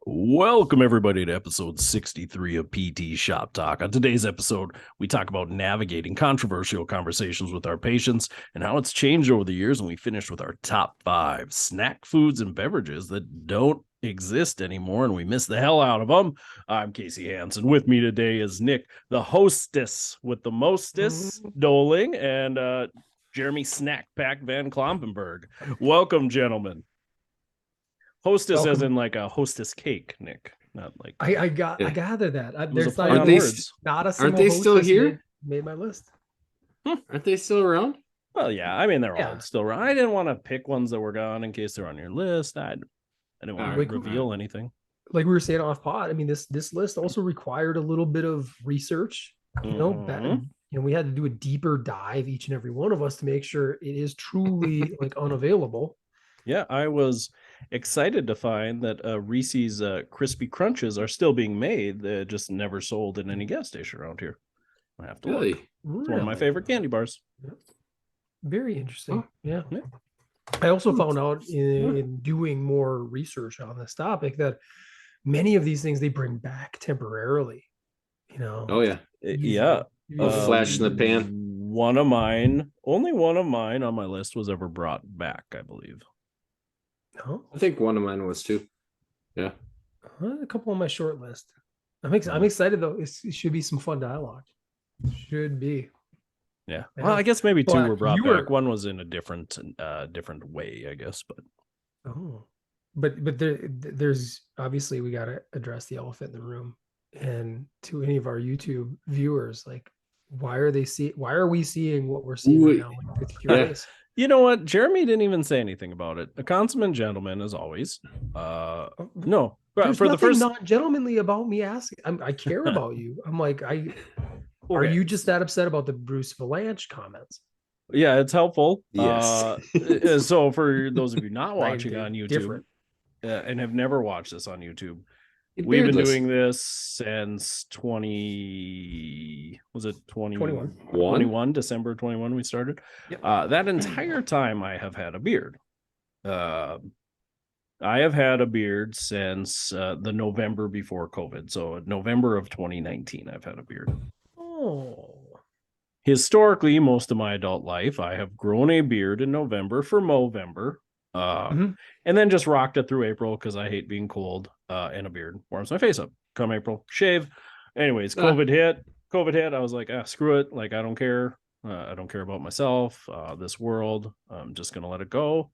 Welcome, everybody, to episode 63 of PT Shop Talk. On today's episode, we talk about navigating controversial conversations with our patients and how it's changed over the years. And we finish with our top 5 snack foods and beverages that don't exist anymore, and we miss the hell out of them. I'm Casey Hansen. With me today is Nick, the hostess with the mostess, Doling, and Jeremy Snack Pack Van Klompenberg. Welcome, gentlemen. Hostess Welcome. as in like a hostess cake, Nick. Not like I gathered that. There's There's a play on words. not a Aren't single they still hostess here? Made my list. Aren't they still around? Well, yeah. I mean, they're Yeah. all still around. I didn't want to pick ones that were gone in case they're on your list. I didn't want to Alright, reveal anything. Like we were saying off pod. I mean, this list also required a little bit of research. You know, that Mhm. we had to do a deeper dive, each and every one of us, to make sure it is truly like unavailable. Yeah, I was excited to find that Reese's Crispy Crunches are still being made. They're just never sold in any gas station around here. I have to look. Really? It's one of my favorite candy bars. Very interesting. Oh. Yeah. Yeah. I also found out in doing more research on this topic that many of these things they bring back temporarily. You know. Oh yeah. Yeah. A flash in the pan. Only one of mine on my list was ever brought back, I believe. No. I think one of mine was too. Yeah. A couple on my short list. I'm excited though. It should be some fun dialogue. Should be. Yeah. Yeah. Well, I guess maybe 2 Well, were brought you back. were- One was in a different way, I guess. But Oh, but there's obviously we got to address the elephant in the room. And to any of our YouTube viewers, like, why are we seeing what we're seeing right now with your Yeah. face? you know what? Jeremy didn't even say anything about it. A consummate gentleman, as always. No, There's for the nothing first. non-gentlemanly about me asking. I care about you. I'm like, are Okay. you just that upset about the Bruce Valanche comments? Yeah, it's helpful. Yes. So for those of you not Right, watching they're on YouTube different. and have never watched this on YouTube, It we've been beardless. doing this since 21? 21, December 21 we started. Yep. That entire time I have had a beard. I have had a beard since the November before COVID. So November of 2019, I've had a beard. Oh, Historically, most of my adult life, I have grown a beard in November for Movember. Mhm. And then just rocked it through April because I hate being cold, and a beard warms my face up. Come April, shave. Anyways, COVID hit. I was like, screw it. Like, I don't care. I don't care about myself, this world. I'm just going to let it go.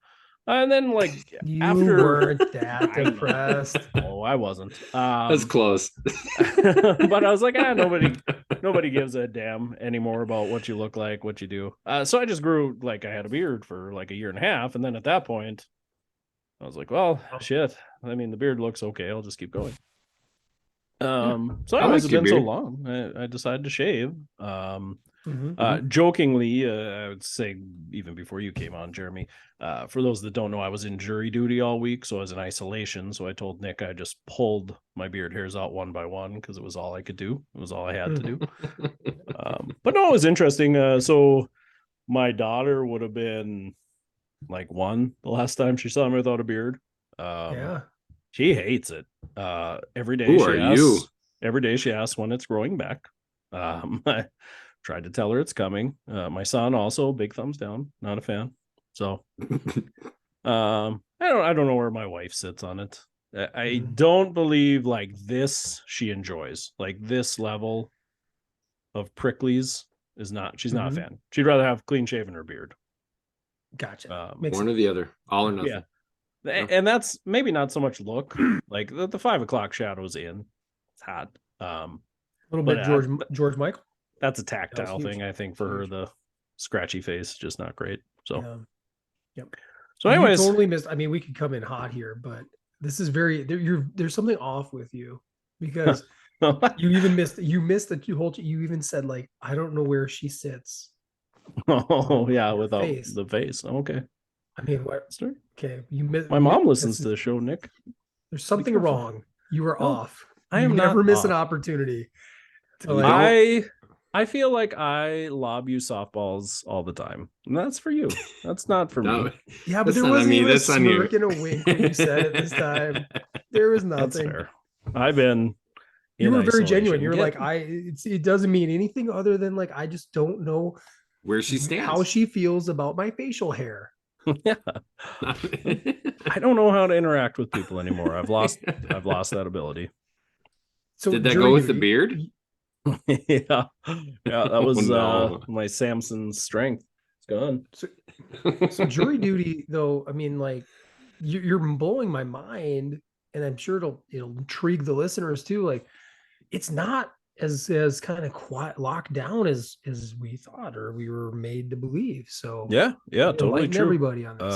And then, like, you after weren't that I know. depressed. Oh, I wasn't. That's close. But I was like, nobody gives a damn anymore about what you look like, what you do. So I just grew, like, I had a beard for like a year and a half. And then at that point, I was like, well, shit. I mean, the beard looks okay. I'll just keep going. So I anyways, like it's your been so beard. long. I decided to shave. Mhm. Jokingly, I would say even before you came on, Jeremy, for those that don't know, I was in jury duty all week, so I was in isolation. So I told Nick I just pulled my beard hairs out one by one because it was all I could do. It was all I had to do. But no, it was interesting. So my daughter would have been like 1 the last time she saw me without a beard. Yeah. She hates it. Every day Who she are asks, you? Every day she asks when it's growing back. I tried to tell her it's coming. My son also, big thumbs down, not a fan. So I don't know where my wife sits on it. I don't believe like this she enjoys. Like this level of pricklies is not, she's not a fan. She'd rather have clean shaven her beard. Gotcha. One or the other. All or nothing. Yeah. And that's maybe not so much look, like the 5 o'clock shadow's in. It's hot. A little bit George Michael. That's a tactile huge. thing, I think, for her. Huge. The scratchy face, just not great. So, Yeah. Yep. So anyways, you totally missed. I mean, we could come in hot here, but this is there's something off with you because you even missed. You missed that you even said like, I don't know where she sits. oh yeah, without face. the face. Okay. I mean, what? Okay, you missed. My mom listens to the show, Nick. There's something wrong. You were off. I am You not never miss an off. opportunity. To like, I feel like I lob you softballs all the time. And that's for you. That's not for me. No, yeah, but that's there not on wasn't me, even a that's on you. smirk and a wink when you said it this time. There was That's nothing. fair. I've been. You in were very genuine. isolation. You're like, it doesn't mean anything other than like, I just don't know Where she stands. how she feels about my facial hair. Yeah. I don't know how to interact with people anymore. I've lost that ability. So did that jury go with the duty- beard? Yeah. That was no. my Samson's strength. It's gone. So jury duty, though, I mean, like, you're blowing my mind, and I'm sure it'll intrigue the listeners too. Like, it's not as kind of quiet, locked down as we thought or we were made to believe. So Yeah, totally enlighten true. everybody on this.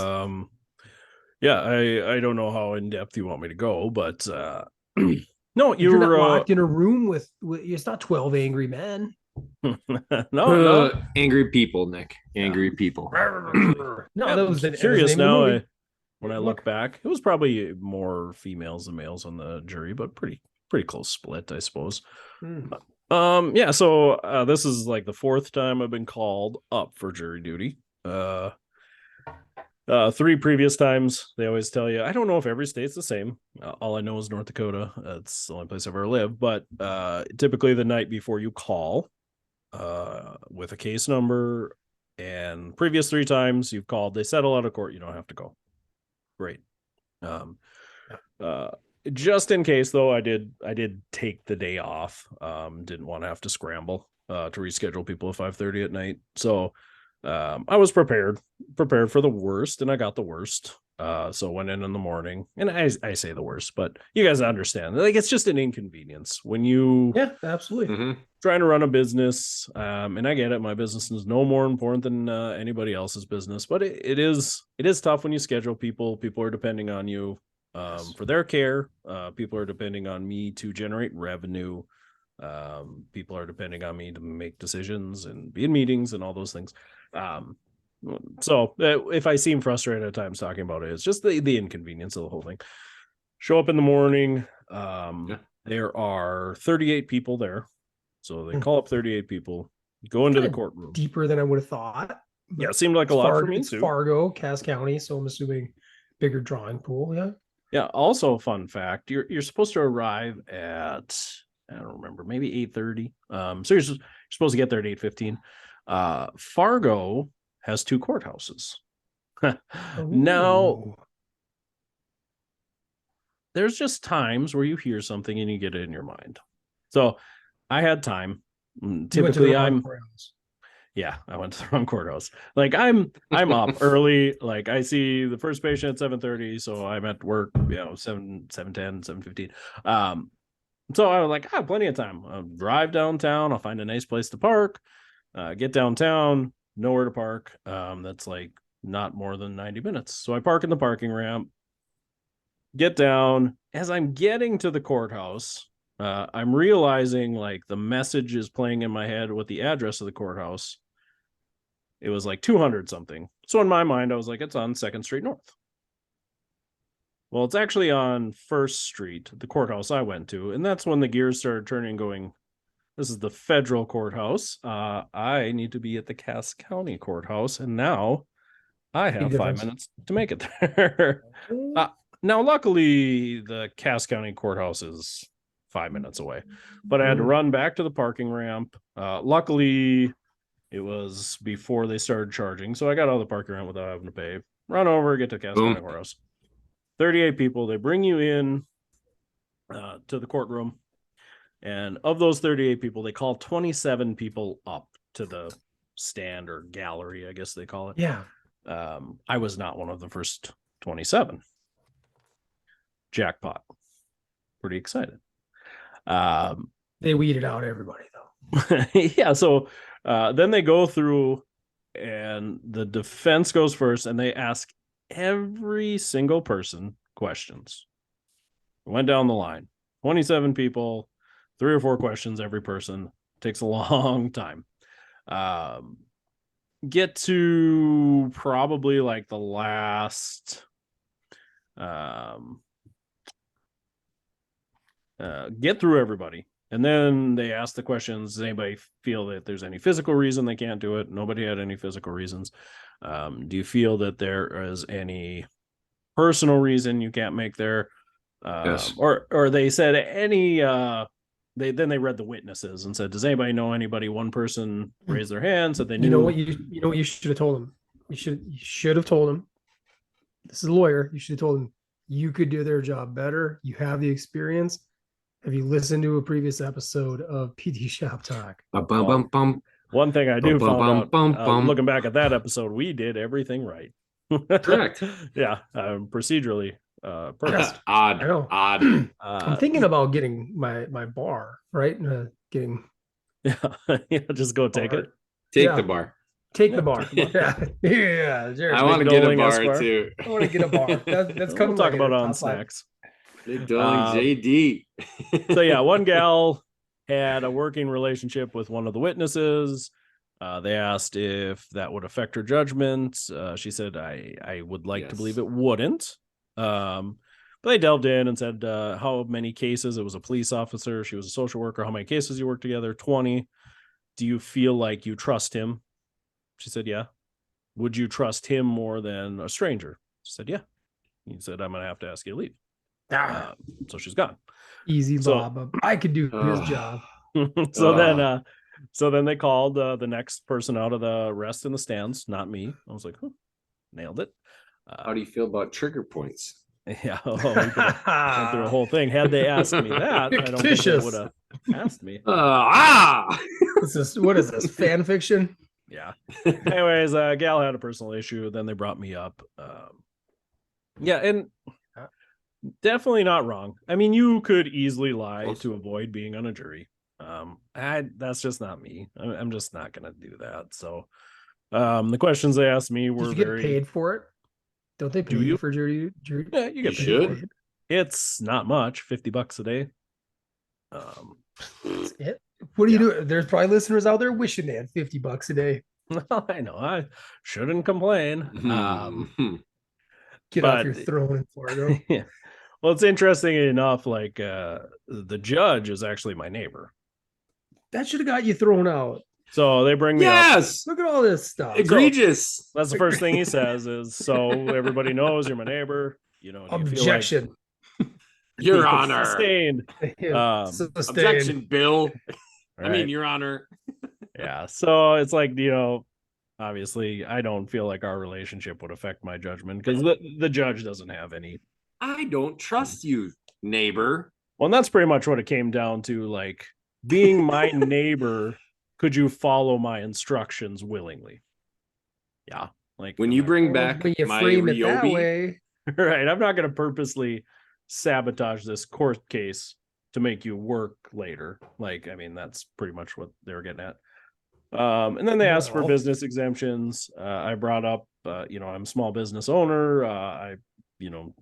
Yeah, I don't know how in depth you want me to go, but no, you're not locked in a room with it's not 12 angry men. no, angry people, Nick. Angry people. No, that was the serious now. When I Look. look back, it was probably more females than males on the jury, but pretty close split, I suppose. Yeah, so this is like the fourth time I've been called up for jury duty. 3 previous times, they always tell you, I don't know if every state's the same. All I know is North Dakota. It's the only place I've ever lived. But typically the night before you call with a case number, and previous 3 times you've called, they settle out of court. You don't have to go. Great. Just in case, though, I did take the day off. Didn't want to have to scramble to reschedule people at 5:30 at night. So I was prepared for the worst, and I got the worst. So went in the morning, and I say the worst, but you guys understand. Like, it's just an inconvenience when you absolutely trying to run a business. And I get it. My business is no more important than anybody else's business, but it is tough when you schedule people. People are depending on you for their care. People are depending on me to generate revenue. People are depending on me to make decisions and be in meetings and all those things. So if I seem frustrated at times talking about it, it's just the inconvenience of the whole thing. Show up in the morning. There are 38 people there. So they call up 38 people, go into the courtroom. Deeper than I would have thought. Yeah, it seemed like a lot for me too. Fargo, Cass County, so I'm assuming bigger drawing pool. Yeah. Yeah. Also, fun fact: you're supposed to arrive at, I don't remember, maybe 8:30. So you're supposed to get there at 8:15. Fargo has 2 courthouses. Now, there's just times where you hear something and you get it in your mind. So I had time. Typically, I went to the wrong courthouse. Like, I'm up early. Like, I see the first patient at 7:30, so I'm at work, 7:10, 7:15. So I was like, plenty of time. I'll drive downtown. I'll find a nice place to park. Get downtown, nowhere to park. That's like not more than 90 minutes. So I park in the parking ramp, get down. As I'm getting to the courthouse, I'm realizing like the message is playing in my head with the address of the courthouse. It was like 200 something. So in my mind, I was like, it's on 2nd Street North. Well, it's actually on 1st Street, the courthouse I went to. And that's when the gears started turning, going, this is the federal courthouse. I need to be at the Cass County courthouse. And now I have 5 minutes to make it there. Now, luckily, the Cass County courthouse is 5 minutes away, but I had to run back to the parking ramp. Luckily, it was before they started charging, so I got out of the parking ramp without having to pay. Run over, get to Cass County courthouse. 38 people. They bring you in to the courtroom, and of those 38 people, they call 27 people up to the stand or gallery, I guess they call it. Yeah. I was not one of the first 27. Jackpot. Pretty excited. They weeded out everybody though. Yeah. So then they go through, and the defense goes first, and they ask every single person questions. Went down the line. 27 people, 3 or 4 questions every person. Takes a long time. Get to probably like the last get through everybody, and then they ask the questions. Does anybody feel that there's any physical reason they can't do it? Nobody had any physical reasons. Do you feel that there is any personal reason you can't make there? Yes. Or they said any. They read the witnesses and said, "Does anybody know anybody?" One person raised their hand, said they knew. You know what you should have told him. You should have told him. This is a lawyer. You should have told him you could do their job better. You have the experience. Have you listened to a previous episode of PT Shop Talk? One thing I do found out, looking back at that episode, we did everything right. Correct. Yeah, procedurally perfect. Odd. I know. Odd. I'm thinking about getting my bar, right? Getting Yeah, just go take it. Take the bar. Take the bar. Yeah. I want to get a Doling bar Esquire. too. I want to get a bar. That's coming. We'll talk later, about on top five. snacks. Big Doling JD. So yeah, one gal had a working relationship with one of the witnesses. They asked if that would affect her judgment. She said, I would like to believe it wouldn't. But they delved in and said, how many cases? It was a police officer. She was a social worker. How many cases you worked together? 20. Do you feel like you trust him? She said, yeah. Would you trust him more than a stranger? She said, yeah. He said, I'm going to have to ask you to leave. So she's gone. Easy lob. I could do his job. So then they called the next person out of the rest in the stands, not me. I was like, nailed it. How do you feel about trigger points? Yeah, we could have gone through a whole thing. Had they asked me that, I don't think they would have asked me. What is this? Fan fiction? Yeah. Anyways, gal had a personal issue. Then they brought me up. Yeah, and definitely not wrong. I mean, you could easily lie to avoid being on a jury. That's just not me. I'm just not gonna do that. So the questions they asked me were Did you get paid for it? Don't they pay you for jury? Yeah, you get paid. It's not much, $50 a day. That's it. What do you do? There's probably listeners out there wishing they had $50 a day. I know. I shouldn't complain. Get off your throne in Florida. Yeah. Well, it's interesting enough. Like the judge is actually my neighbor. That should have got you thrown out. So they bring me up. Look at all this stuff. Egregious. So that's the first thing he says is, so everybody knows you're my neighbor. You know, objection. Your Honor. Sustained. Objection, Bill. Right. I mean, Your Honor. Yeah. So it's like, you know, obviously I don't feel like our relationship would affect my judgment because the judge doesn't have any. I don't trust you, neighbor. Well, and that's pretty much what it came down to. Like, being my neighbor, could you follow my instructions willingly? Yeah. Like when you bring back when you my frame it Ryobi, that way. Right. I'm not going to purposely sabotage this court case to make you work later. Like, I mean, that's pretty much what they were getting at. And then they asked for business exemptions. I brought up, you know, I'm a small business owner. I, you know,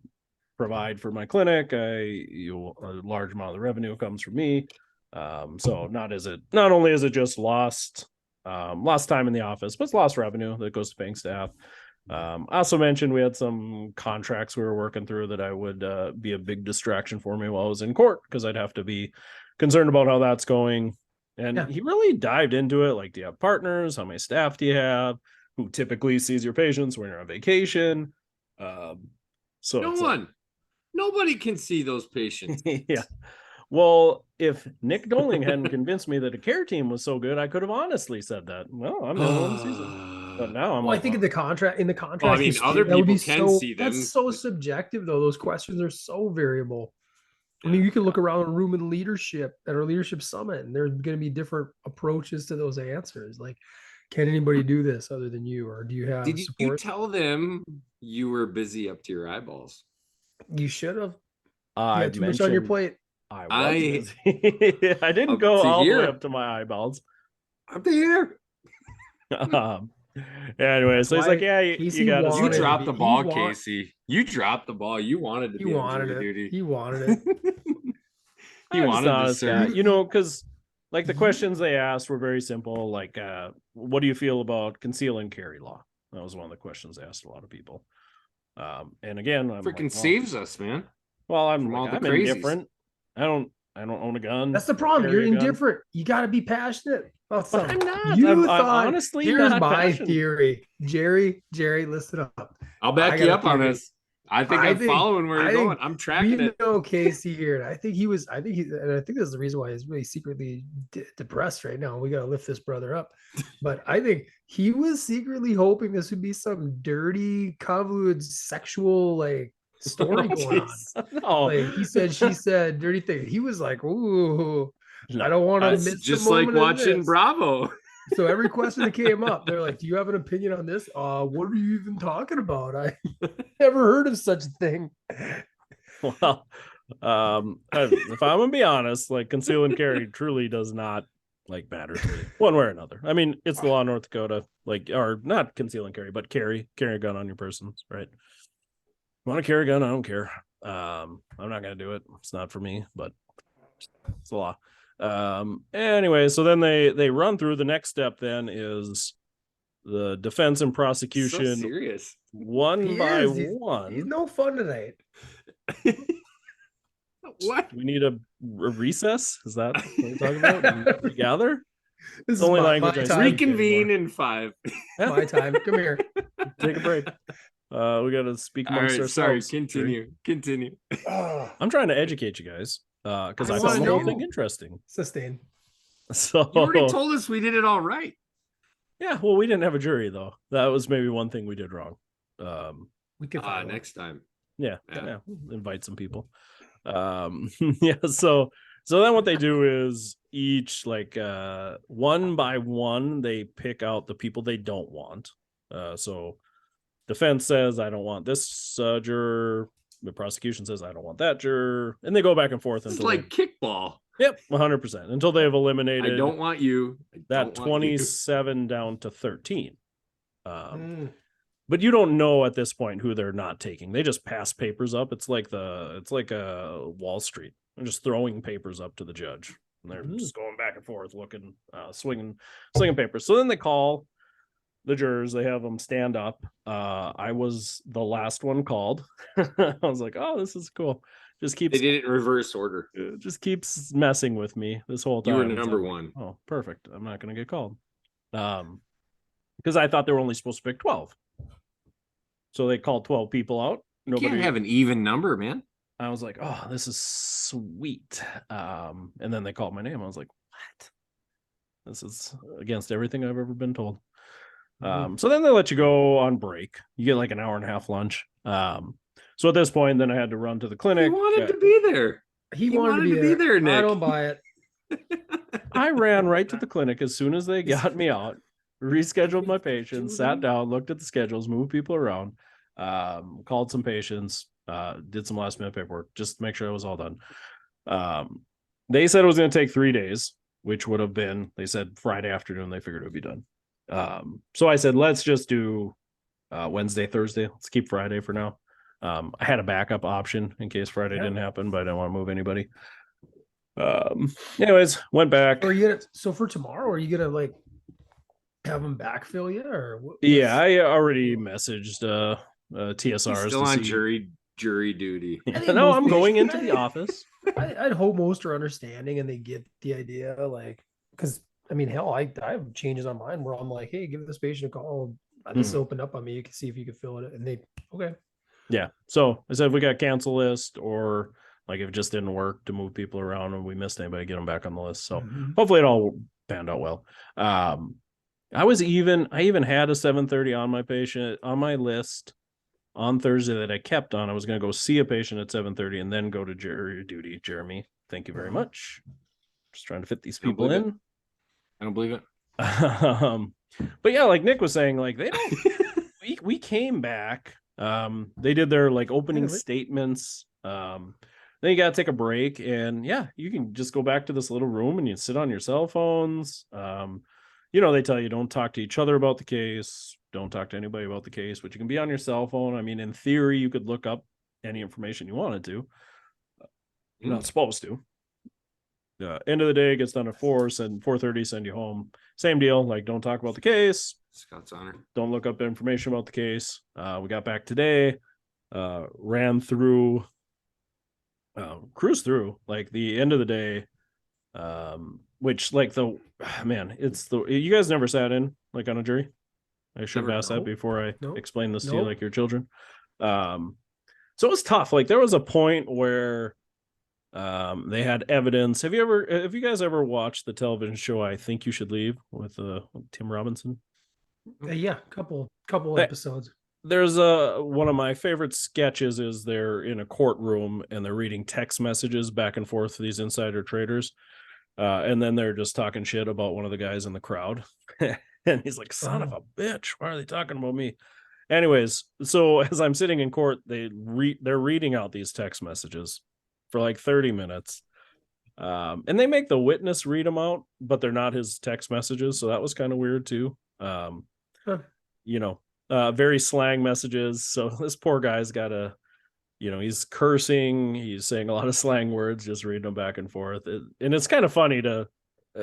provide for my clinic. A large amount of the revenue comes from me. So not only is it just lost time in the office, but it's lost revenue that goes to paying staff. I also mentioned we had some contracts we were working through that I would be a big distraction for me while I was in court because I'd have to be concerned about how that's going. And he really dived into it. Like, do you have partners? How many staff do you have? Who typically sees your patients when you're on vacation? So no one. Nobody can see those patients. Yeah. Well, if Nic Doling hadn't convinced me that a care team was so good, I could have honestly said that. Well, I'm the only one who sees it. But now I'm I think in the contract, I mean, other people can see them. That's so subjective, though. Those questions are so variable. I mean, you can look around a room in leadership at our leadership summit, and there's going to be different approaches to those answers. Like, can anybody do this other than you, or do you have? Did you tell them you were busy up to your eyeballs? You should have. You had too much on your plate. I didn't go all the way up to my eyeballs. Up to here. Anyway, so he's like, yeah, you got to. You dropped the ball, Casey. You dropped the ball. You wanted to be on jury duty. He wanted it. He wanted to serve. You know, because like the questions they asked were very simple. Like, what do you feel about conceal and carry law? That was one of the questions they asked a lot of people. And again, I'm freaking saves us, man. Well, I'm indifferent. I don't own a gun. That's the problem. You're indifferent. You got to be passionate about something. I'm not. I'm honestly here's not my passionate. theory. Jerry, listen up. I'll back you up on this. I think I'm following where you're going. I'm tracking it. know Casey here, and I think this is the reason why he's really secretly depressed right now. We got to lift this brother up. But I think he was secretly hoping this would be some dirty, convoluted sexual like story going on. No. Like he said, she said, dirty thing. He was like, ooh, I don't want to miss just like watching Bravo. So every question that came up, they're like, do you have an opinion on this? What are you even talking about? I never heard of such a thing. Well, if I'm gonna be honest, like conceal and carry truly does not like matter to me one way or another. I mean, it's the law in North Dakota, like, or not conceal and carry, but carry a gun on your person, right? Want to carry a gun? I don't care. I'm not gonna do it. It's not for me, but it's the law. Anyway, so then they run through the next step. Then is the defense and prosecution. So serious. One by one. He's no fun tonight. What? We need a recess. Is that what we're talking about? Regather. This is only language I reconvene in 5. My time. Come here. Take a break. We got to speak amongst ourselves. Sorry. Continue. I'm trying to educate you guys because I found the whole thing interesting. Sustain. So you already told us we did it all right. Yeah, well, we didn't have a jury though. That was maybe one thing we did wrong. We could next time. Yeah, invite some people. Yeah. So then what they do is each like one by one they pick out the people they don't want. So defense says I don't want this juror. The prosecution says I don't want that juror, and they go back and forth. It's like kickball. Yep, 100%. Until they have eliminated. I don't want you. That 27 down to 13. But you don't know at this point who they're not taking. They just pass papers up. It's like a Wall Street. They're just throwing papers up to the judge. And they're just going back and forth, looking, swinging papers. So then they call the jurors. They have them stand up. I was the last one called. I was like, oh, this is cool. Just keeps. They did it in reverse order. It just keeps messing with me this whole time. You were number one. Oh, perfect. I'm not going to get called. Because I thought they were only supposed to pick 12. So they called 12 people out. You can't have an even number, man. I was like, oh, this is sweet. And then they called my name. I was like, what? This is against everything I've ever been told. So then they let you go on break. You get like an hour and a half lunch. So at this point, then I had to run to the clinic. He wanted to be there. He wanted to be there, Nick. I don't buy it. I ran right to the clinic as soon as they got me out, rescheduled my patients, sat down, looked at the schedules, moved people around, called some patients, did some last minute paperwork just to make sure it was all done. They said it was going to take 3 days, which would have been, they said Friday afternoon, they figured it would be done. So I said, let's just do Wednesday, Thursday. Let's keep Friday for now. I had a backup option in case Friday didn't happen, but I didn't want to move anybody. Anyways, went back. So for tomorrow, are you gonna like have them backfill you or what? Yeah, I already messaged TSRs. Still on jury duty. No, I'm going into the office. I'd hope most are understanding and they get the idea, like, because I mean, hell, I have changes on mine where I'm like, hey, give this patient a call. This opened up on me. You can see if you can fill it, and they okay. Yeah. So I said, if we got cancel list or like if it just didn't work to move people around and we missed anybody, get them back on the list. So hopefully it all panned out well. I even had a 7:30 on my patient on my list on Thursday that I kept on. I was going to go see a patient at 7:30 and then go to jury duty. Jeremy, thank you very much. Just trying to fit these people in. I don't believe it. But yeah, like Nick was saying, like they don't. we came back. They did their like opening statements. Then you got to take a break, and yeah, you can just go back to this little room and you sit on your cell phones. They tell you don't talk to each other about the case, don't talk to anybody about the case, but you can be on your cell phone. I mean, in theory, you could look up any information you wanted to. You're not supposed to. End of the day, it gets done at 4, send 4:30, send you home. Same deal. Like, don't talk about the case. Scott's honor. Don't look up information about the case. We got back today, ran through, cruised through, like the end of the day, which like you guys never sat in like on a jury. I should have asked that before I explained this to you, like your children. So it was tough. Like there was a point where they had evidence. Have you guys ever watched the television show I Think You Should Leave with Tim Robinson? Yeah, couple episodes. There's one of my favorite sketches is they're in a courtroom and they're reading text messages back and forth to these insider traders. And then they're just talking shit about one of the guys in the crowd. And he's like, son of a bitch, why are they talking about me? Anyways, so as I'm sitting in court, they're reading out these text messages for like 30 minutes. And they make the witness read them out, but they're not his text messages. So that was kind of weird too. Very slang messages. So this poor guy's got he's cursing. He's saying a lot of slang words, just reading them back and forth. And it's kind of funny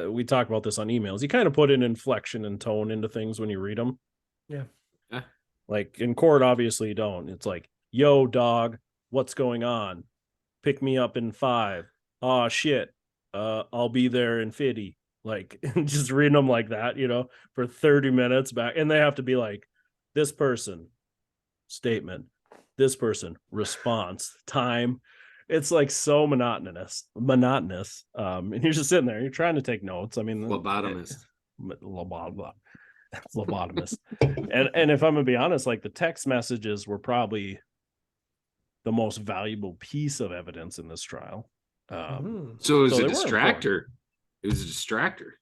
we talk about this on emails. You kind of put an inflection and tone into things when you read them. Yeah. Like in court, obviously you don't. It's like, yo, dog, what's going on? Pick me up in 5. Oh, shit. I'll be there in 50. Like, just reading them like that, for 30 minutes back. And they have to be like, this person, statement. This person, response, time. It's like so monotonous. And you're just sitting there. You're trying to take notes. I mean, lobotomist. Lobotomist. and if I'm gonna be honest, like the text messages were probably the most valuable piece of evidence in this trial. So it was a distractor. It was a distractor.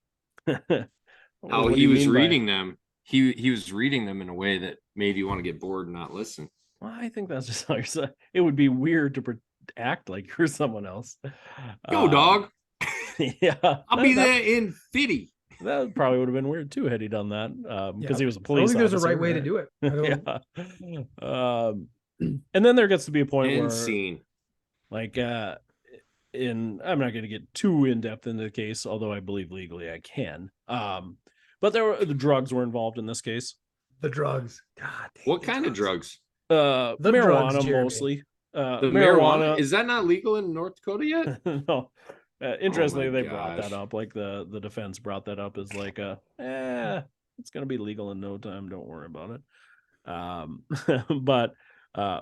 How he was reading them. He was reading them in a way that made you want to get bored and not listen. Well, I think that's just how you're saying. It would be weird to act like you're someone else. Go, dog. Yeah, I'll be there in 50. That probably would have been weird too had he done that, because he was a police officer. I don't think there's a right way to do it. Yeah. And then there gets to be a point where, like, I'm not going to get too in depth into the case, although I believe legally I can. But the drugs were involved in this case. The drugs. God. What kind of drugs? The marijuana drugs, mostly. The marijuana is that not legal in North Dakota yet? No. Interestingly, they brought that up. Like the defense brought that up as like it's gonna be legal in no time. Don't worry about it. But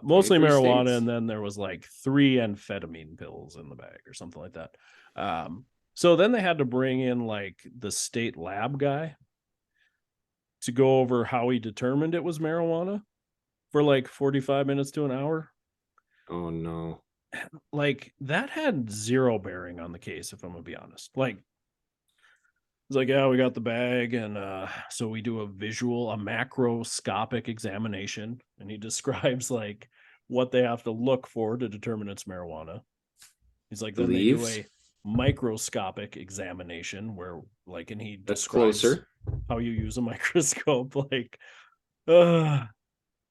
mostly marijuana, States. And then there was like 3 amphetamine pills in the bag or something like that. So then they had to bring in like the state lab guy to go over how he determined it was marijuana for like 45 minutes to an hour. Oh no. Like that had zero bearing on the case, if I'm gonna be honest. Like it's like, yeah, we got the bag, and so we do a macroscopic examination, and he describes like what they have to look for to determine it's marijuana. He's like, then they do a microscopic examination where like, and he describes how you use a microscope, like and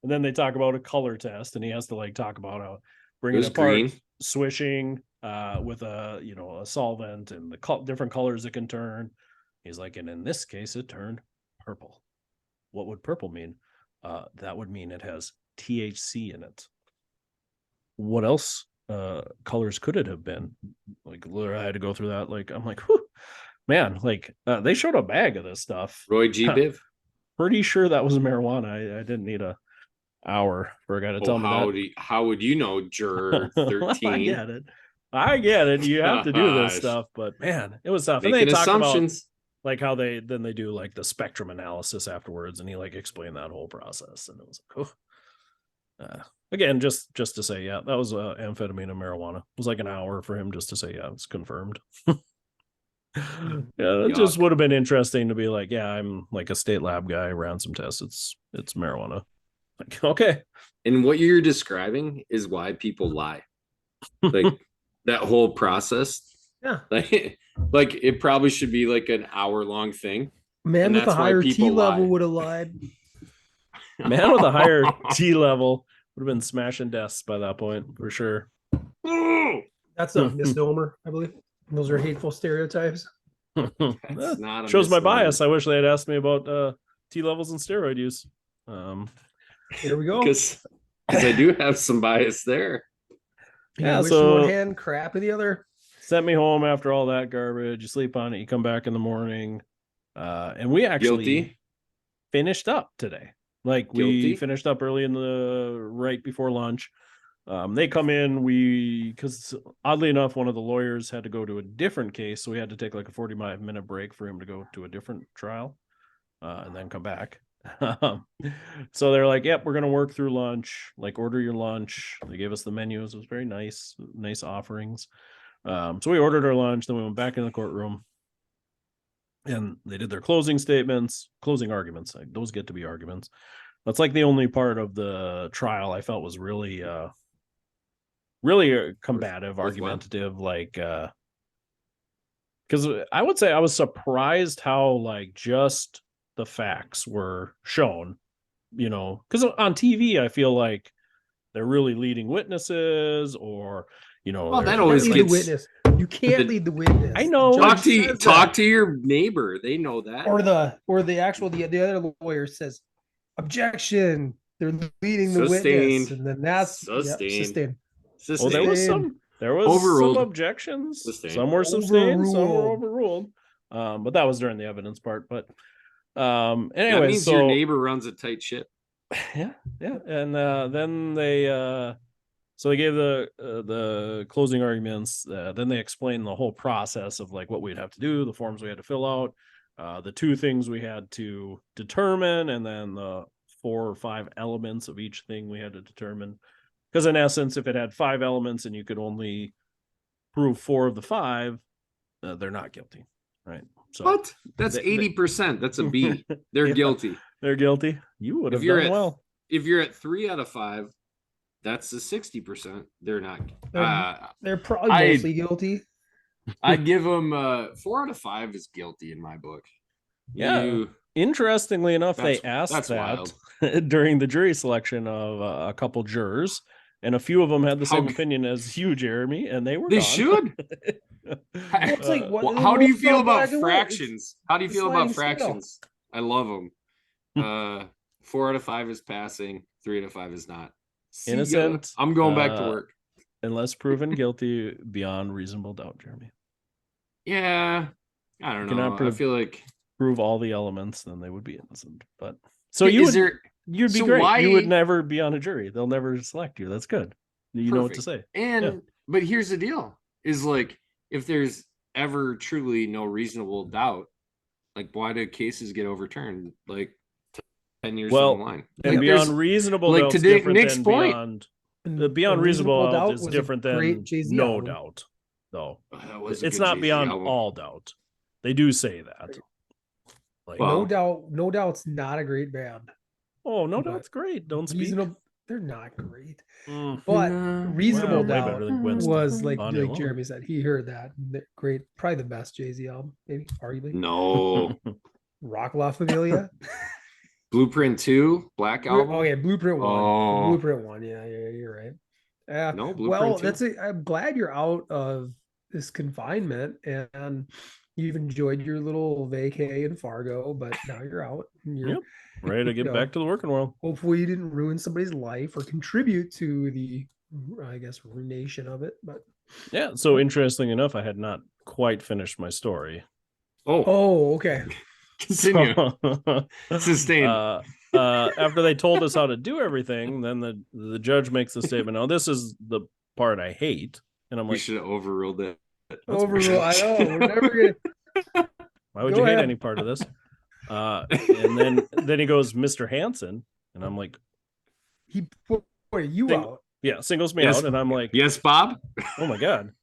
then they talk about a color test, and he has to like talk about how bringing it apart, green. Swishing with a solvent and the different colors it can turn. He's like, and in this case it turned purple. What would purple mean? That would mean it has THC in it. What else colors could it have been? Like I had to go through that. Like I'm like, whew, man, like they showed a bag of this stuff. Roy G. Biv. Pretty sure that was marijuana. I didn't need a hour for a guy to tell me that. How would you know, Juror 13? I get it. You have to do this stuff, but man, it was tough. Making and they talk assumptions. About like how they do like the spectrum analysis afterwards, and he like explained that whole process, and it was like, oh. Again, just to say, yeah, that was amphetamine and marijuana. It was like an hour for him just to say, yeah, it's confirmed. Yeah, it just would have been interesting to be like, yeah, I'm like a state lab guy, ran some tests. It's marijuana. Like, okay. And what you're describing is why people lie. Like that whole process. Yeah. Like it probably should be like an hour-long thing. Man with a higher T level would have lied. Man with a higher T level would have been smashing desks by that point, for sure. That's a misnomer, I believe. Those are hateful stereotypes. That's not shows my bias. I wish they had asked me about T levels and steroid use. Here we go. Because I do have some bias there. Yeah, so one hand, crap in the other. Sent me home after all that garbage. You sleep on it. You come back in the morning, and we actually finished up today. Like we finished up early right before lunch. They come in, because oddly enough, one of the lawyers had to go to a different case, so we had to take like a 45-minute break for him to go to a different trial and then come back. So they're like, yep, we're going to work through lunch, like order your lunch. They gave us the menus. It was very nice offerings. So we ordered our lunch, then we went back in the courtroom and they did their closing arguments. Like, those get to be arguments. That's like the only part of the trial I felt was really combative, argumentative, like because I would say I was surprised how like just the facts were shown, because on TV I feel like they're really leading witnesses, or well, that always gets the witness. You can't lead the witness. I know. Talk to your neighbor. They know that. Or the other lawyer says, objection. They're leading the witness, and then that's sustained. Well, there was overruled. some objections. Some were sustained, some were overruled. But that was during the evidence part. But anyway, that means your neighbor runs a tight ship. Yeah. And then they so they gave the closing arguments. Then they explained the whole process of like what we'd have to do, the forms we had to fill out, the 2 things we had to determine, and then the 4 or 5 elements of each thing we had to determine. Because in essence, if it had 5 elements and you could only prove 4 of the 5, they're not guilty, right? So what? That's 80%. That's a B. They're guilty. They're guilty. You would have done well. If you're at 3 out of 5, that's the 60%. They're not. They're probably mostly guilty. I give them 4 out of 5 is guilty in my book. Yeah. Interestingly enough, they asked that during the jury selection of a couple jurors, and a few of them had the same opinion as you, Jeremy, and they gone. Should. It's like, how do you feel about fractions? How do you feel about fractions? I love them. 4 out of 5 is passing. 3 out of 5 is not. Innocent. I'm going back to work. Unless proven guilty beyond reasonable doubt, Jeremy. Yeah. I don't know. I feel like prove all the elements, then they would be innocent. But so you'd be great. You would never be on a jury. They'll never select you. That's good. You know what to say. But here's the deal: is like, if there's ever truly no reasonable doubt, like, why do cases get overturned like 10 years down the line? And beyond reasonable doubt, like to Nick's point, beyond reasonable doubt is different than no doubt, though. It's not beyond all doubt. They do say that. Like, no doubt's not a great band. Oh, no doubt's great. Don't speak. They're not great, but reasonable doubt was like Jeremy said. He heard that great, probably the best Jay-Z album, maybe arguably. No, Rock La Familia, Blueprint 2, Black Album. Oh yeah, Blueprint 1. Blueprint 1. Yeah, you're right. No, Blueprint 2. I'm glad you're out of this confinement and you've enjoyed your little vacay in Fargo, but now you're out. And you're ready to get back to the working world. Hopefully you didn't ruin somebody's life or contribute to the, I guess, ruination of it. But yeah, so interesting enough, I had not quite finished my story. Oh, okay. Continue. Sustained. After they told us how to do everything, then the judge makes the statement, "Oh, this is the part I hate," and I'm like, "We should have overruled it." Overruled. I know. We're never gonna. Why would you hate any part of this? And then he goes, "Mr. Hansen," and I'm like, "He pointed you out." Yeah, singles me out, and I'm like, "Yes, Bob." Oh my god!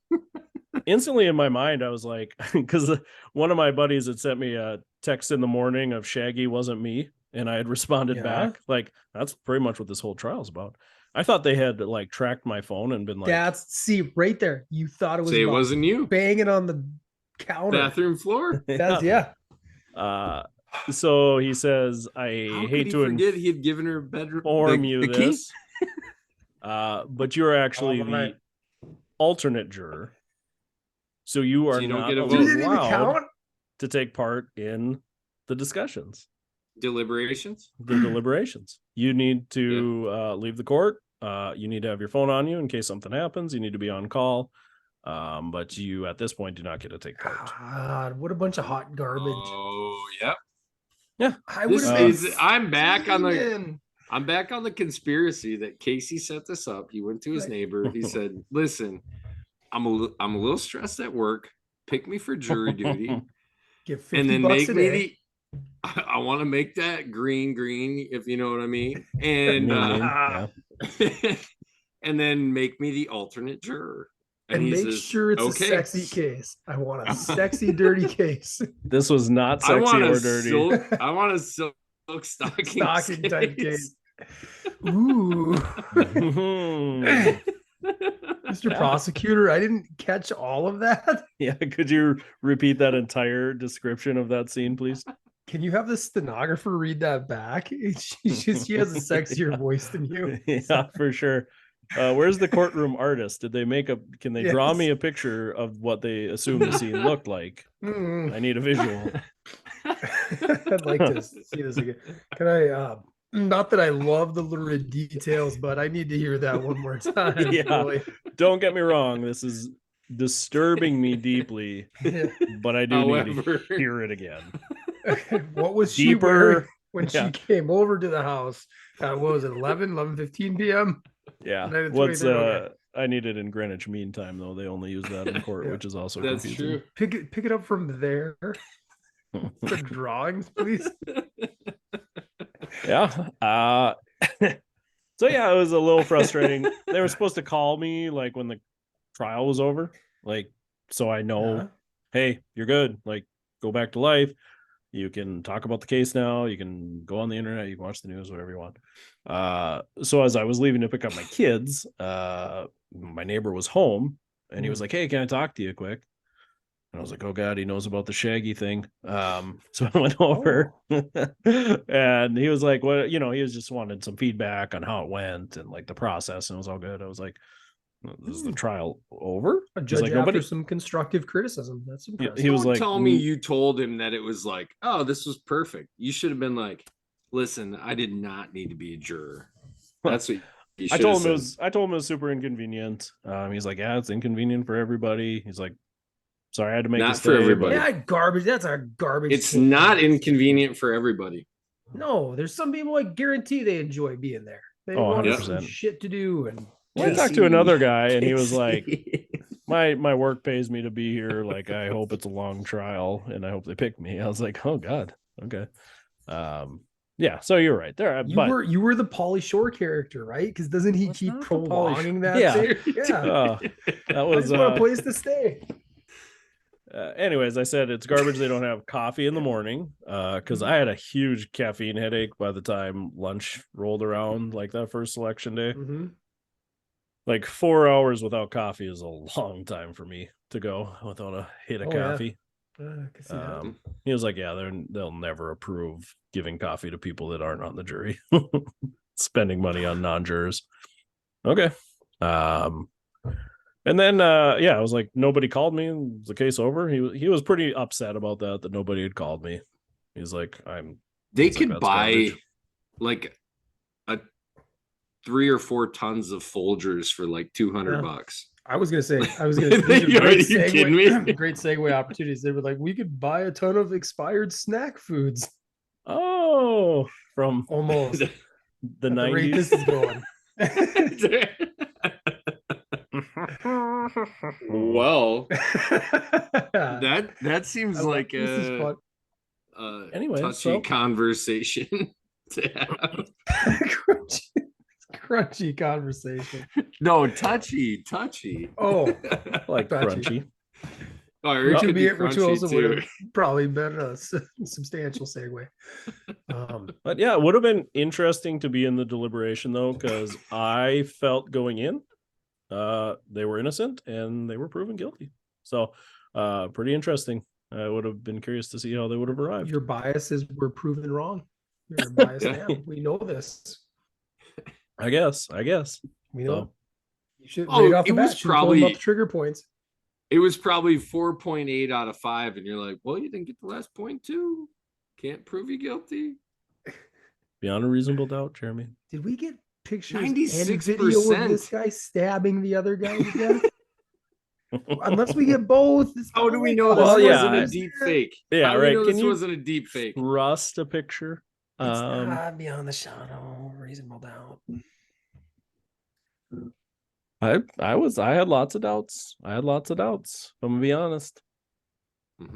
Instantly in my mind, I was like, because one of my buddies had sent me a text in the morning of "Shaggy wasn't me," and I had responded back like, "That's pretty much what this whole trial's about." I thought they had like tracked my phone and been like, see right there. You thought it was. Say it wasn't you banging on the counter, bathroom floor. That's So he says, "I hate to forget he had given her bedroom inform this, but you're actually the alternate juror, so you are not allowed to take part in the discussions." Deliberations. You need to leave the court. You need to have your phone on you in case something happens. You need to be on call. But you at this point do not get to take part. God, what a bunch of hot garbage. Oh, yep. Yeah. I'm back on the I'm back on the conspiracy that Casey set this up. He went to his neighbor. He said, "Listen, I'm a little stressed at work. Pick me for jury duty, Get 50 and then bucks make a me day. I want to make that green, if you know what I mean, and and then make me the alternate juror." And he make says, sure it's okay. a sexy case. I want a sexy, dirty case. This was not sexy or dirty. I want a silk stocking type case. Ooh. Mr. Prosecutor, I didn't catch all of that. Yeah, could you repeat that entire description of that scene, please? Can you have the stenographer read that back? She has a sexier voice than you. Yeah, for sure. Where's the courtroom artist? Did they can they draw me a picture of what they assume the scene looked like? I need a visual. I'd like to see this again. Can I, not that I love the lurid details, but I need to hear that one more time. Yeah, really. Don't get me wrong. This is disturbing me deeply, but I do need to hear it again. What was she wearing when she came over to the house? What was it, 11:15 p.m.? Yeah. I need it in Greenwich Mean Time, though. They only use that in court, which is also confusing. True. Pick it up from there. The drawings, please. Yeah. So yeah, it was a little frustrating. They were supposed to call me like when the trial was over, like so I know, hey, you're good. Like, go back to life. You can talk about the case now. You can go on the internet. You can watch the news, whatever you want. So as I was leaving to pick up my kids, my neighbor was home, and he was like, "Hey, can I talk to you quick?" And I was like, "Oh God, he knows about the Shaggy thing." So I went over, and he was like, "Well, he was just wanted some feedback on how it went and like the process, and it was all good." I was like, "Is the trial over?" A judge like, after some constructive criticism. That's impressive. He was like, "Tell me you told him that it was like, oh, this was perfect. You should have been like, listen, I did not need to be a juror." That's what I told him. I told him it was super inconvenient. He's like, "Yeah, it's inconvenient for everybody." He's like, "Sorry, I had to make not for everybody." Yeah, garbage. That's a garbage. It's not inconvenient for everybody. No, there's some people I guarantee they enjoy being there. They want some shit to do. And I talked to another guy, and he was like, "My work pays me to be here. Like, I hope it's a long trial, and I hope they pick me." I was like, "Oh God, okay." Yeah, so you're right there. You were the Pauly Shore character, right? Because doesn't he keep prolonging that? Yeah, thing? That was a place to stay. Anyways, I said it's garbage they don't have coffee in the morning because I had a huge caffeine headache by the time lunch rolled around, like that first selection day. Like 4 hours without coffee is a long time for me to go without a hit of coffee. He was like, "Yeah, they'll never approve giving coffee to people that aren't on the jury, spending money on non-jurors." Okay. And then I was like, nobody called me. Was the case over? He was pretty upset about that nobody had called me. He's like, they could buy garbage. Like a 3 or 4 tons of Folgers for like $200. I was gonna say, are you kidding me? Great segue opportunities. They were like, we could buy a ton of expired snack foods. Oh, from almost the 90s. This is going. Well, that seems like a touchy conversation to have. Crunchy conversation. No, touchy. Oh, like crunchy. It could be rituals would have probably been a substantial segue. But yeah, it would have been interesting to be in the deliberation though, because I felt going in, they were innocent and they were proven guilty. So, pretty interesting. I would have been curious to see how they would have arrived. Your biases were proven wrong. You're a biased man. We know this. I guess. We know. You should. Right off the bat, probably up trigger points. It was probably 4.8 out of 5, and you're like, "Well, you didn't get the last point too. Can't prove you guilty." Beyond a reasonable doubt, Jeremy. Did we get pictures 96% and video of this guy stabbing the other guy to death? Unless we get both. How do we know this wasn't a deep fake? Yeah, How right. Can this wasn't a deep fake? Trust a picture It's not beyond the shadow of reasonable doubt. I had lots of doubts. I'm gonna be honest.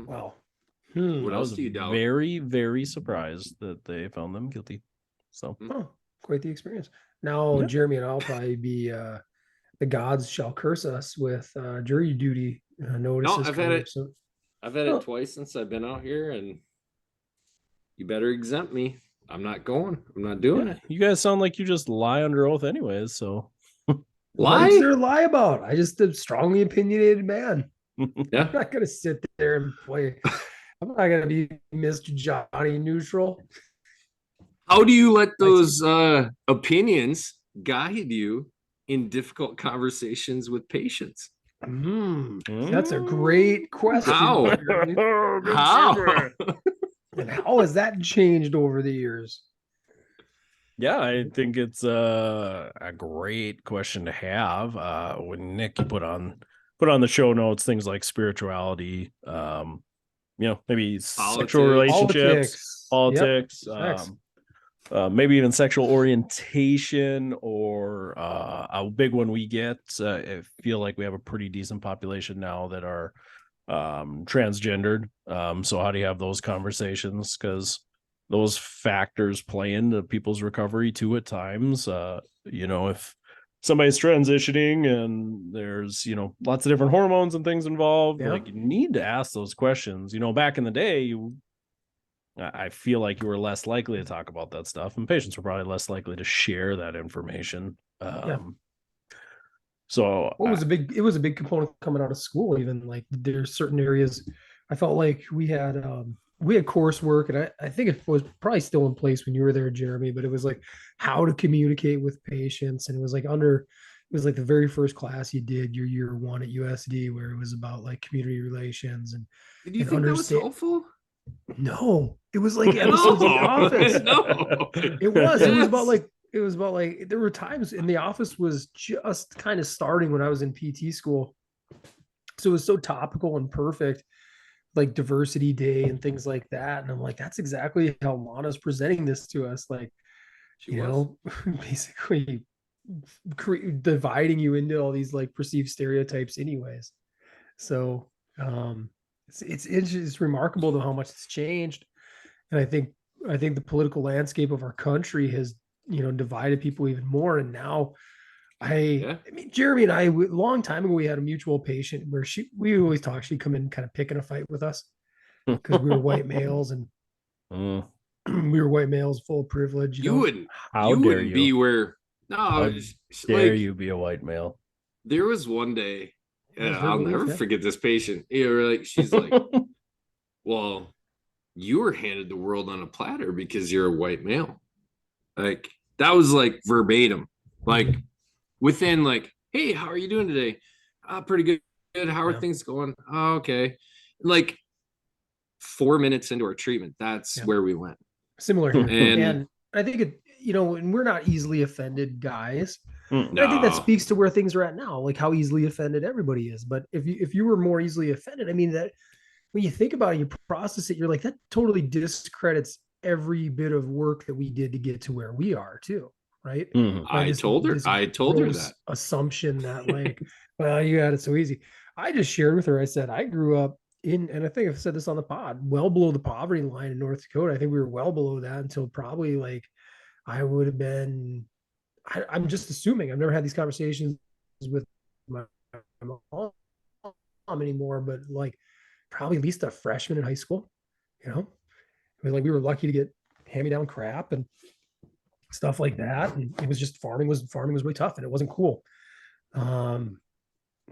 Well, what else was do you doubt? Very, very surprised that they found them guilty. So, quite the experience. Now, Jeremy and I'll probably be the gods shall curse us with jury duty notices. No, I've had it twice since I've been out here, and you better exempt me. I'm not going. I'm not doing it. You guys sound like you just lie under oath anyways, so lie? What is there to lie about? I just a strongly opinionated man. Yeah. I'm not gonna sit there and play. I'm not gonna be Mr. Johnny Neutral. How do you let those opinions guide you in difficult conversations with patients? That's a great question. How? How? And how has that changed over the years? Yeah, I think it's a great question to have. When Nick, you put on the show notes things like spirituality, maybe sexual relationships, politics, maybe even sexual orientation, or a big one we get. I feel like we have a pretty decent population now that are transgendered. So how do you have those conversations? Because those factors play into people's recovery too at times. If somebody's transitioning and there's, lots of different hormones and things involved, like you need to ask those questions. Back in the day, I feel like you were less likely to talk about that stuff, and patients were probably less likely to share that information. So it was a big component coming out of school. Even like there's certain areas I felt like we had coursework, and I think it was probably still in place when you were there, Jeremy, but it was like how to communicate with patients. And it was like the very first class you did your year one at USD, where it was about like community relations. And did you think that was helpful? No, it was like episodes in the office. No, it was about like there were times in the office was just kind of starting when I was in PT school, so it was so topical and perfect, like diversity day and things like that. And I'm like, that's exactly how Lana's presenting this to us, like basically dividing you into all these like perceived stereotypes anyways. So it's remarkable though how much it's changed. And I think the political landscape of our country has divided people even more. And now I mean, Jeremy and I, a long time ago, we had a mutual patient where we always talk, she'd come in kind of picking a fight with us because we were white males, and we were white males full of privilege. You wouldn't be where, how dare you be a white male? There was one day, I'll never forget this patient. She's like, well, you were handed the world on a platter because you're a white male. Like, that was like verbatim. Like, within like, hey, how are you doing today? Pretty good. How are things going? Oh, okay. Like 4 minutes into our treatment, that's where we went. Similar here. And I think and we're not easily offended guys. No. I think that speaks to where things are at now, like how easily offended everybody is. But if you were more easily offended, I mean, that when you think about it, you process it, you're like, that totally discredits every bit of work that we did to get to where we are too. Right. I told her that assumption that like, well, you had it so easy. I just shared with her, I said, I grew up and I think I've said this on the pod, well below the poverty line in North Dakota. I think we were well below that until probably like, I would have been, I'm just assuming, I've never had these conversations with my mom anymore, but like probably at least a freshman in high school, I mean, like we were lucky to get hand-me-down crap and stuff like that. And it was just farming was really tough and it wasn't cool. And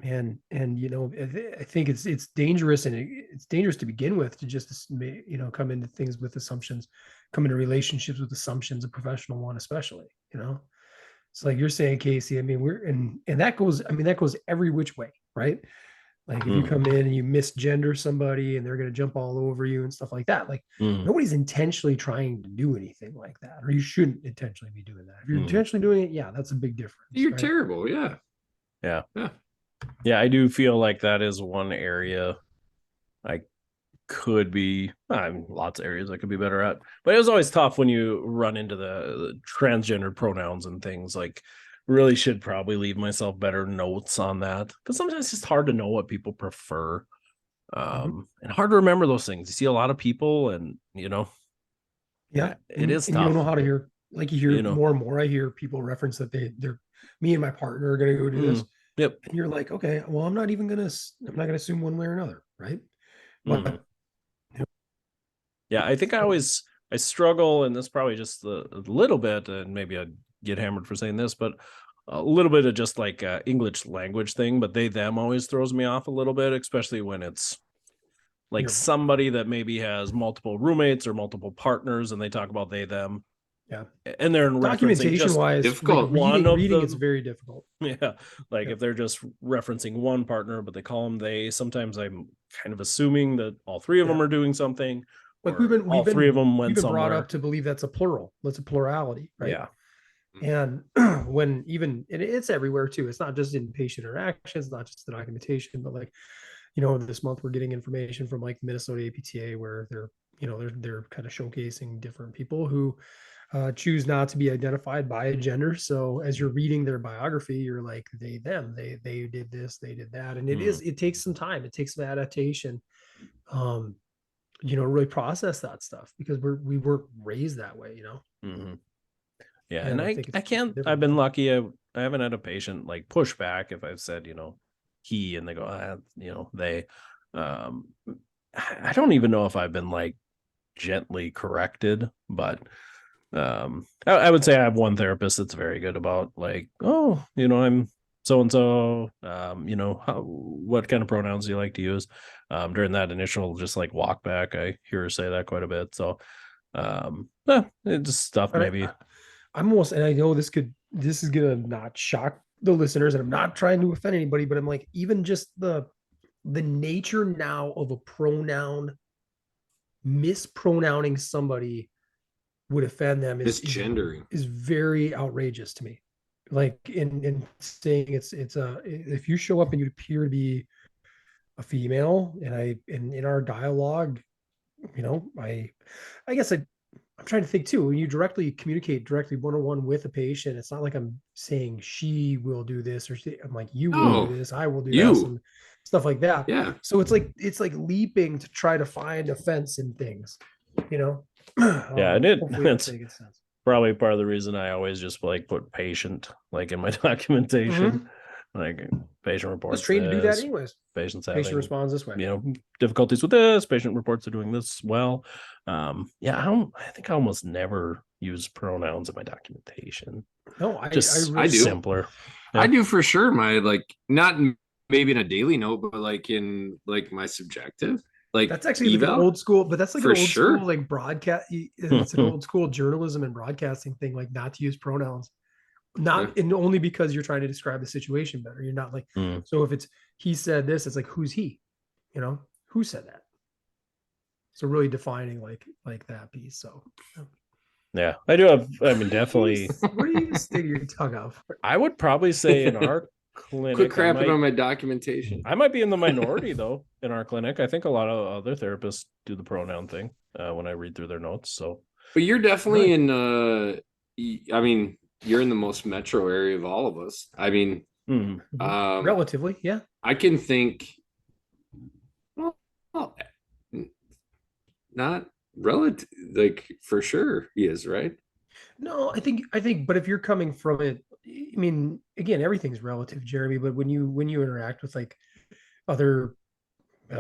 I think it's dangerous, and it's dangerous to begin with, to just come into things with assumptions, come into relationships with assumptions, a professional one especially. It's like you're saying, Casey. I mean, and that goes every which way, right? Like if you come in and you misgender somebody and they're going to jump all over you and stuff like that, like nobody's intentionally trying to do anything like that, or you shouldn't intentionally be doing that. If you're intentionally doing it, that's a big difference. You're terrible. Yeah. I do feel like that is one area I could be lots of areas I could be better at, but it was always tough when you run into the transgender pronouns and things. Like, really should probably leave myself better notes on that, because sometimes it's just hard to know what people prefer, and hard to remember those things. You see a lot of people, and it is and tough. You don't know how to hear, like, you hear more and more. I hear people reference that they're me and my partner are going to go do this. Yep. And you're like, okay, well, I'm not going to assume one way or another. Right. But yeah, I think I struggle, and this probably just a little bit, and maybe I'd get hammered for saying this, but a little bit of just like English language thing, but they, them always throws me off a little bit, especially when it's like somebody that maybe has multiple roommates or multiple partners, and they talk about they, them. Yeah. And they're documentation wise, difficult. Reading it's very difficult. Yeah. Like if they're just referencing one partner, but they call them they, sometimes I'm kind of assuming that all three of them are doing something. Like all three of them went somewhere. Brought up to believe that's a plural. That's a plurality, right? Yeah. And when and it's everywhere too. It's not just in patient interactions, not just the documentation, but like, this month we're getting information from like Minnesota APTA where they're kind of showcasing different people who choose not to be identified by a gender. So as you're reading their biography, you're like, they, them, they did this, they did that. And it takes some time. It takes some adaptation, really process that stuff, because we weren't raised that way, Yeah. And I've been lucky. I haven't had a patient like push back if I've said, he, and they go, they, I don't even know if I've been like gently corrected, but I would say I have one therapist that's very good about like, oh, I'm so-and-so, what kind of pronouns do you like to use? During that initial just like walk back, I hear her say that quite a bit. So it's just stuff maybe. I'm almost, and I know this is gonna not shock the listeners, and I'm not trying to offend anybody, but I'm like, even just the nature now of a pronoun, mispronouncing somebody would offend them misgendering is very outrageous to me. Like in saying it's if you show up and you appear to be a female, and in our dialogue, I guess I'm trying to think too, when you communicate directly one-on-one with a patient, it's not like I'm saying she will do this, or I'm like, you will do this, I will do this, and stuff like that. Yeah. So it's like leaping to try to find offense in things, Yeah, and it's probably part of the reason I always just like put patient like in my documentation. Like patient reports. It's trained to do that anyways. Patient responds this way. Difficulties with this. Patient reports are doing this well. I think I almost never use pronouns in my documentation. No, I do. Simpler. Yeah. I do for sure. My not maybe in a daily note, but like in like my subjective. Like that's actually like an old school, but that's like an old school like broadcast. It's an old school journalism and broadcasting thing, like not to use pronouns. And only because you're trying to describe the situation better. You're not like, so if it's he said this, it's like, who's he? Who said that? So really defining like that piece. So yeah, I do have. I mean, definitely. What do you stick your tongue out for? I would probably say in our clinic, quit crapping on my documentation. I might be in the minority though in our clinic. I think a lot of other therapists do the pronoun thing when I read through their notes. So, but you're definitely in. I mean, you're in the most metro area of all of us. I mean, relatively, yeah. I can think. Well, not relative, like for sure he is, right? No, I think, but if you're coming from it, I mean, again, everything's relative, Jeremy. But when you interact with like other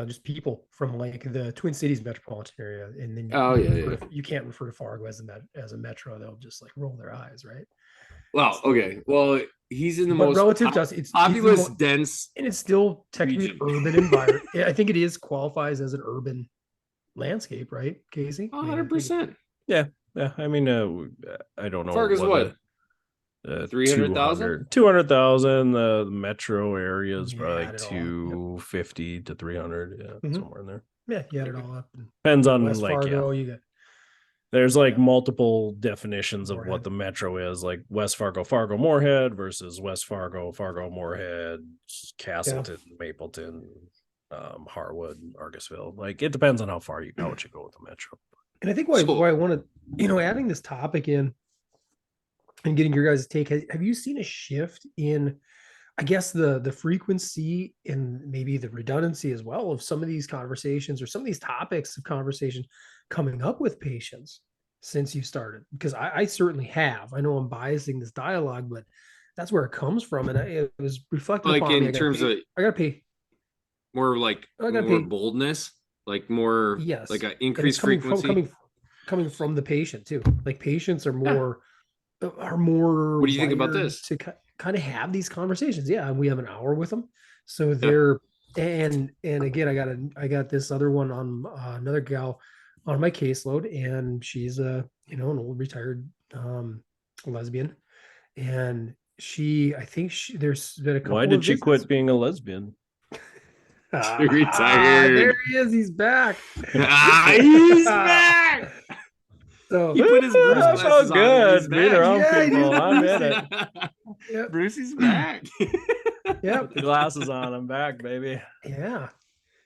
just people from like the Twin Cities metropolitan area, and then you can't refer to Fargo as a metro. They'll just like roll their eyes, right? Well, okay. Well, he's in the most relative to us, it's populous, dense, and it's still technically urban environment. I think it is qualifies as an urban landscape, right, Casey? 100%. Yeah. I mean, I don't know. Fargo's what? 300,000? 200,000. The metro area is probably like 250 to 300. Yeah, somewhere in there. Yeah, you add it all up. Depends on West Fargo, you got. There's like multiple definitions of what the metro is, like West Fargo, Moorhead versus West Fargo, Moorhead, Castleton, Mapleton. Harwood, Argosville. Like it depends on how far you go with the metro. And I think why I want to, adding this topic in and getting your guys' take, have you seen a shift in, I guess, the frequency and maybe the redundancy as well of some of these conversations or some of these topics of conversation coming up with patients since you started? Because I certainly have. I know I'm biasing this dialogue, but that's where it comes from. And it was reflected like upon me. in terms of, I gotta pay more like more boldness, like more, yes, like an increased frequency coming from the patient too. Like patients are more What do you think about this? to kind of have these conversations? Yeah, we have an hour with them, so they're and again, I got this other one on another gal on my caseload, and she's an old retired lesbian, and I think there's been a couple. Why did she quit being a lesbian? Retired. There he is. He's back. He's back. So he put his Bruce glasses so good. On. Being around people. I'm in it. Yep. Brucey's back. Yeah. Put the glasses on. I'm back, baby. Yeah.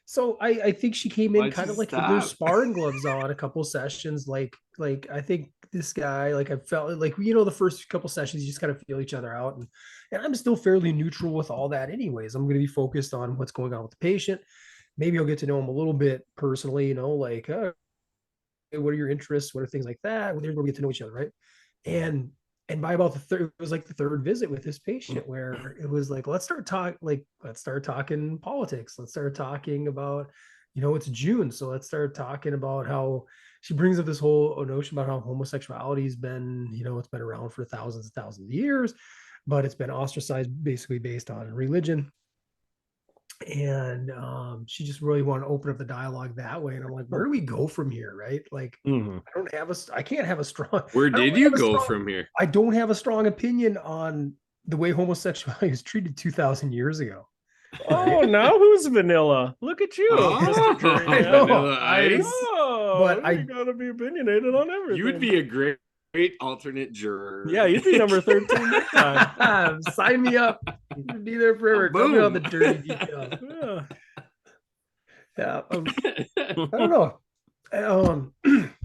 So I think she came in kind of like with their sparring gloves on a couple sessions. Like I think this guy, like I felt like, the first couple sessions, you just kind of feel each other out. And I'm still fairly neutral with all that anyways. I'm going to be focused on what's going on with the patient. Maybe I'll get to know him a little bit personally, like, what are your interests? What are things like that? We're going to get to know each other. Right. And by about the third, it was like the third visit with this patient where it was like, let's start talking politics. Let's start talking about, it's June. So let's start talking about how she brings up this whole notion about how homosexuality has been, it's been around for thousands and thousands of years, but it's been ostracized basically based on religion. And she just really wanted to open up the dialogue that way. And I'm like, where do we go from here? Right. Like, I can't have a strong, where did you go from here? I don't have a strong opinion on the way homosexuality was treated 2,000 years ago. Oh, now who's vanilla? Look at you, Mr. Jeremy. Vanilla Ice. But I gotta be opinionated on everything. You would be a great alternate juror. Yeah, you'd be number 13 next time. Sign me up. You'd be there forever. Tell me all the dirty details. Yeah. I don't know.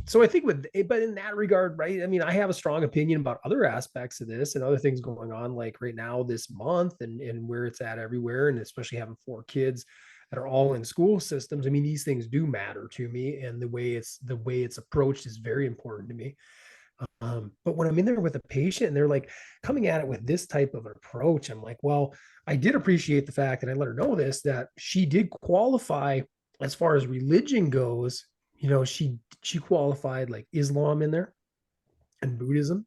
So I think but in that regard, right? I mean, I have a strong opinion about other aspects of this and other things going on, like right now this month and where it's at everywhere, and especially having 4 kids that are all in school systems. I mean, these things do matter to me, and the way it's approached is very important to me. But when I'm in there with a patient and they're like coming at it with this type of approach, I'm like, well, I did appreciate the fact, and I let her know this, that she did qualify as far as religion goes. She qualified like Islam in there and Buddhism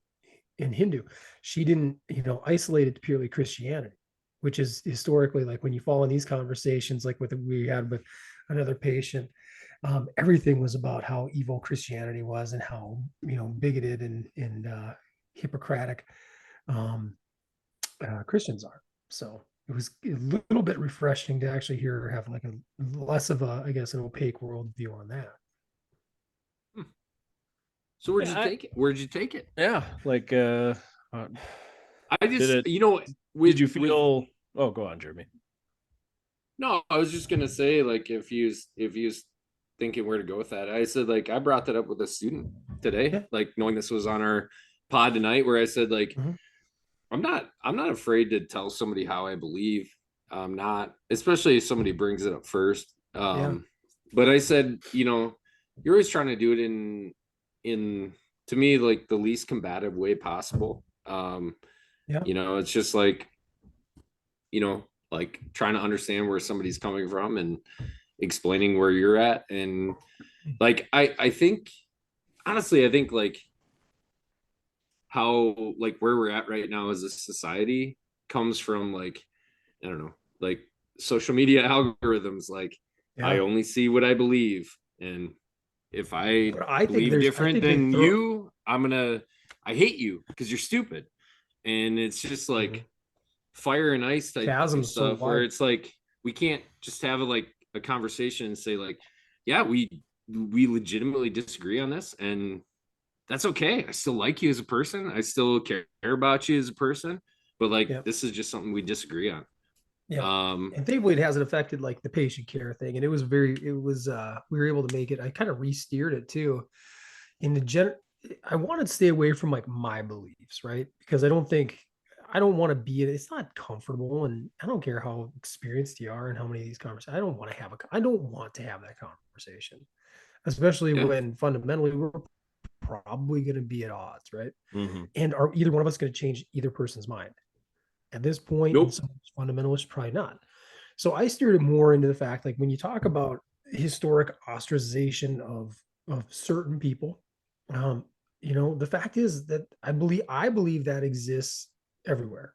and Hindu. She didn't, isolate it to purely Christianity, which is historically, like when you fall in these conversations, like we had with another patient, everything was about how evil Christianity was and how, bigoted and Hippocratic Christians are. So it was a little bit refreshing to actually hear her have like a less of a, I guess, an opaque worldview on that. So where'd you take it? Where'd you take it? Yeah, like I just did you feel? Oh, go on, Jeremy. No, I was just gonna say, like, if you thinking where to go with that, I said, like, I brought that up with a student today, like knowing this was on our pod tonight, where I said, like, I'm not afraid to tell somebody how I believe. I'm not, especially if somebody brings it up first. But I said, you're always trying to do it in to me, like, the least combative way possible. It's just like, like trying to understand where somebody's coming from and explaining where you're at. And like, I think, honestly, like how, like, where we're at right now as a society comes from, like, I don't know, like social media algorithms. Like, I only see what I believe. And if I believe different than you, I hate you because you're stupid. And it's just like fire and ice type of stuff, where it's like, we can't just have a conversation and say, like, yeah, we legitimately disagree on this, and that's okay. I still like you as a person. I still care about you as a person, but like, this is just something we disagree on. Yeah. And thankfully it hasn't affected like the patient care thing. And we were able to make it. I kind of re-steered it too. In the I wanted to stay away from like my beliefs, right? Because I don't want to be it's not comfortable, and I don't care how experienced you are and how many of these conversations. I don't want to have that conversation, especially Yeah. when fundamentally we're probably going to be at odds, right? Mm-hmm. And are either one of us going to change either person's mind? At this point, Nope. in some fundamentalists, probably not. So I steered it more into the fact, like when you talk about historic ostracization of certain people, the fact is that I believe that exists everywhere.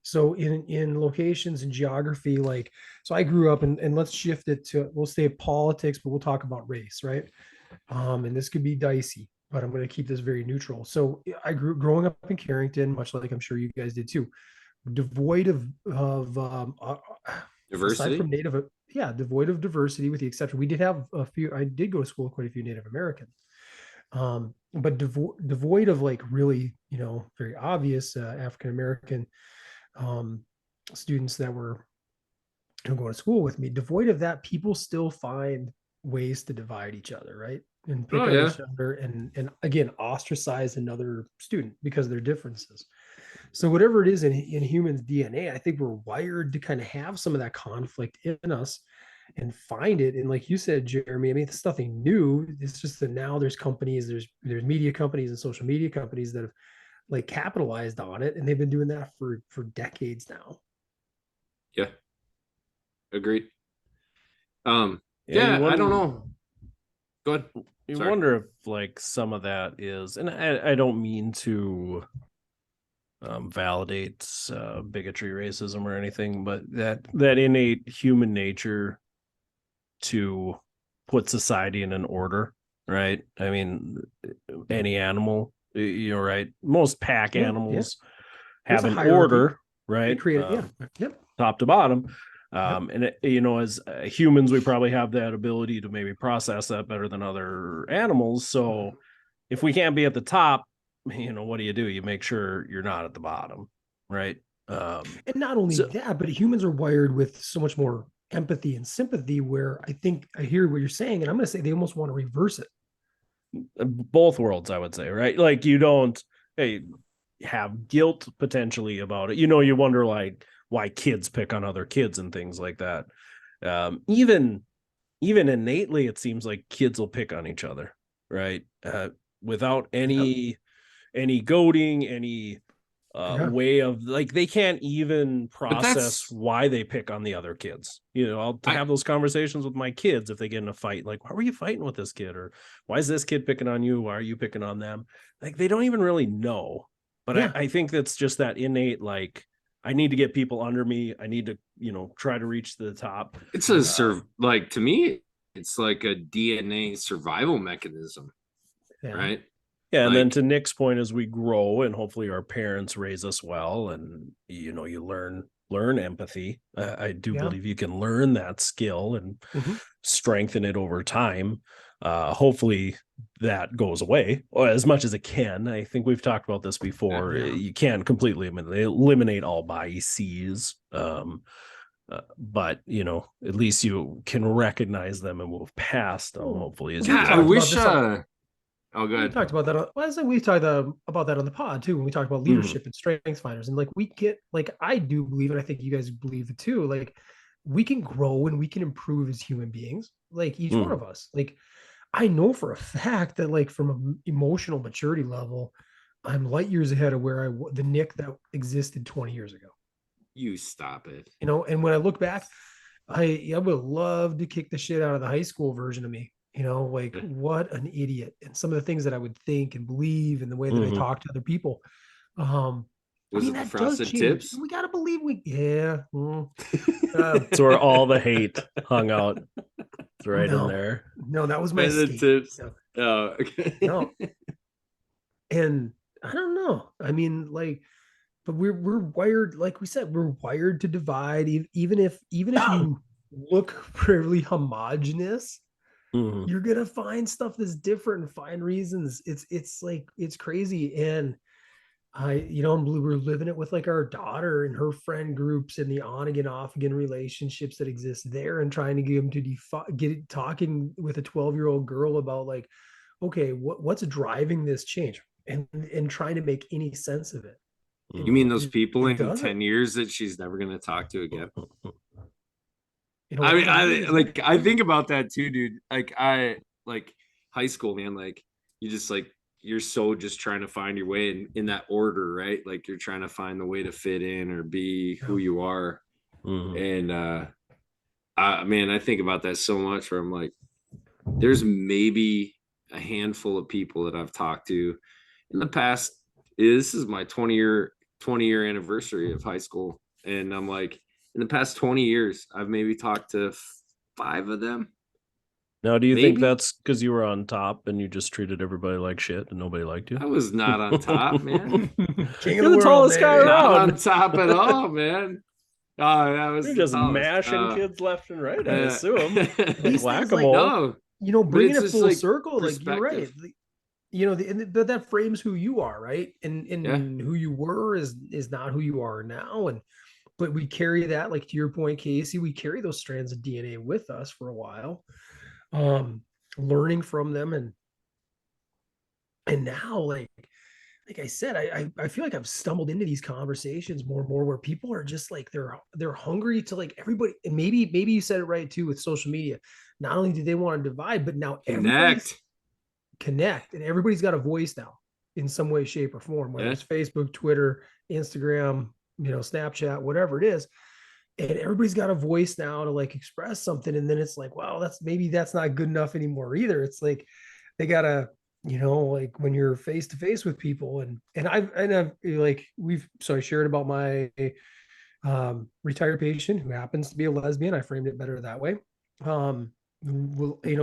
So in locations and geography, like so I grew up and let's shift it to we'll stay politics, but we'll talk about race, right? And this could be dicey, but I'm going to keep this very neutral. So I grew growing up in Carrington, much like I'm sure you guys did too, devoid of aside Diversity. from devoid of diversity, with the exception we did have a few. I did go to school with quite a few Native Americans, but devoid of like really very obvious African American um, students that were going to school with me. Devoid of that, people still find ways to divide each other, right? And pick Oh on yeah. each other, and again ostracize another student because of their differences. So whatever it is in humans DNA, I think we're wired to kind of have some of that conflict in us and find it. And like you said, Jeremy, I mean, it's nothing new. It's just that now there's companies, there's media companies and social media companies that have like capitalized on it, and they've been doing that for decades now. Yeah. Agreed. Yeah, you Yeah, I don't wonder. know. Go ahead. You Sorry. wonder if like some of that is, and I don't mean to validate bigotry, racism, or anything, but that innate human nature to put society in an order, right? I mean, any animal, you're right. Most pack Yeah, yeah. animals There's have a an hierarchy. order, right? Created, yeah. Yep. Top to bottom. Yep. And as humans, we probably have that ability to maybe process that better than other animals. So if we can't be at the top, what do? You make sure you're not at the bottom, right? And not only So that, but humans are wired with so much more empathy and sympathy, where I think I hear what you're saying, and I'm going to say they almost want to reverse it. both worlds, I would say, right? Like you don't have guilt potentially about it. You wonder like why kids pick on other kids and things like that. Even innately, it seems like kids will pick on each other, right? Without Yep. any goading, any Yeah. way of like they can't even But process that's why they pick on the other kids. I'll I have those conversations with my kids if they get in a fight, like, why were you fighting with this kid? Or why is this kid picking on you? Why are you picking on them? Like they don't even really know. But Yeah. I think that's just that innate, like, I need to get people under me. I need to, try to reach the top. it's a like to me, it's like a DNA survival mechanism, Yeah. right? Yeah, and then Like to Nick's point, as we grow and hopefully our parents raise us well, and you learn empathy. I do Yeah. believe you can learn that skill and Mm-hmm. strengthen it over time. Hopefully that goes away, or as much as it can. I think we've talked about this before. Yeah. You can't completely eliminate all biases, but at least you can recognize them and move past them. Oh, Hopefully, as you we've God, I grow. talked about wish this on oh we've good. talked about that well, I said we've talked about that on the pod too, when we talked about Mhm. leadership and strengths finders, and like we get like I do believe, and I think you guys believe it too, like we can grow and we can improve as human beings, like each one Mhm. of us. Like I know for a fact that like from an emotional maturity level, I'm light years ahead of where the Nick that existed 20 years ago. You stop it. And when I look back, I would love to kick the shit out of the high school version of me. Like what an idiot, and some of the things that I would think and believe, and the way that I Mhm. talk to other people. Um, I Was mean it the that does frosted change. tips? We gotta believe yeah. It's where all the hate hung out. It's right in No, there. no, that was my And the skate. tips. No, Oh, okay. no, and I don't know. I mean, like, but we're wired, like we said, we're wired to divide. Even if you look fairly homogenous, Mhm. you're gonna find stuff that's different and find reasons. It's like it's crazy. And we're living it with like our daughter and her friend groups and the on again, off again relationships that exist there, and trying to get them to get it talking with a 12-year-old girl about like, okay, what's driving this change, and trying to make any sense of it. You mean those people in doesn't. 10 years that she's never going to talk to again? I mean, I think about that too, dude. Like high school, man, like you just like, you're so just trying to find your way in that order, right? Like you're trying to find the way to fit in or be who you are. And I think about that so much, where I'm like, there's maybe a handful of people that I've talked to in the past. This is my 20-year anniversary of high school. And I'm like, in the past 20 years, I've maybe talked to 5 of them. Now, do you think that's because you were on top and you just treated everybody like shit and nobody liked you? I was not on top, man. You're the tallest guy around. Not on top at all, man. You're just mashing kids left and right, I assume. Whack-a-mole. No, bringing it full circle, like you're right. But that frames who you are, right? And who you were is not who you are now. But we carry that, like to your point, Casey, we carry those strands of DNA with us for a while, learning from them. And now, like I said, I feel like I've stumbled into these conversations more and more, where people are just like, they're hungry to like everybody. And maybe you said it right too with social media. Not only do they want to divide, but now connect, and everybody's got a voice now in some way, shape, or form, whether it's Facebook, Twitter, Instagram, Snapchat, whatever it is. And everybody's got a voice now to like express something. And then it's like, well, that's not good enough anymore either. It's like they gotta, like when you're face to face with people, and I've like I shared about my retired patient who happens to be a lesbian. I framed it better that way.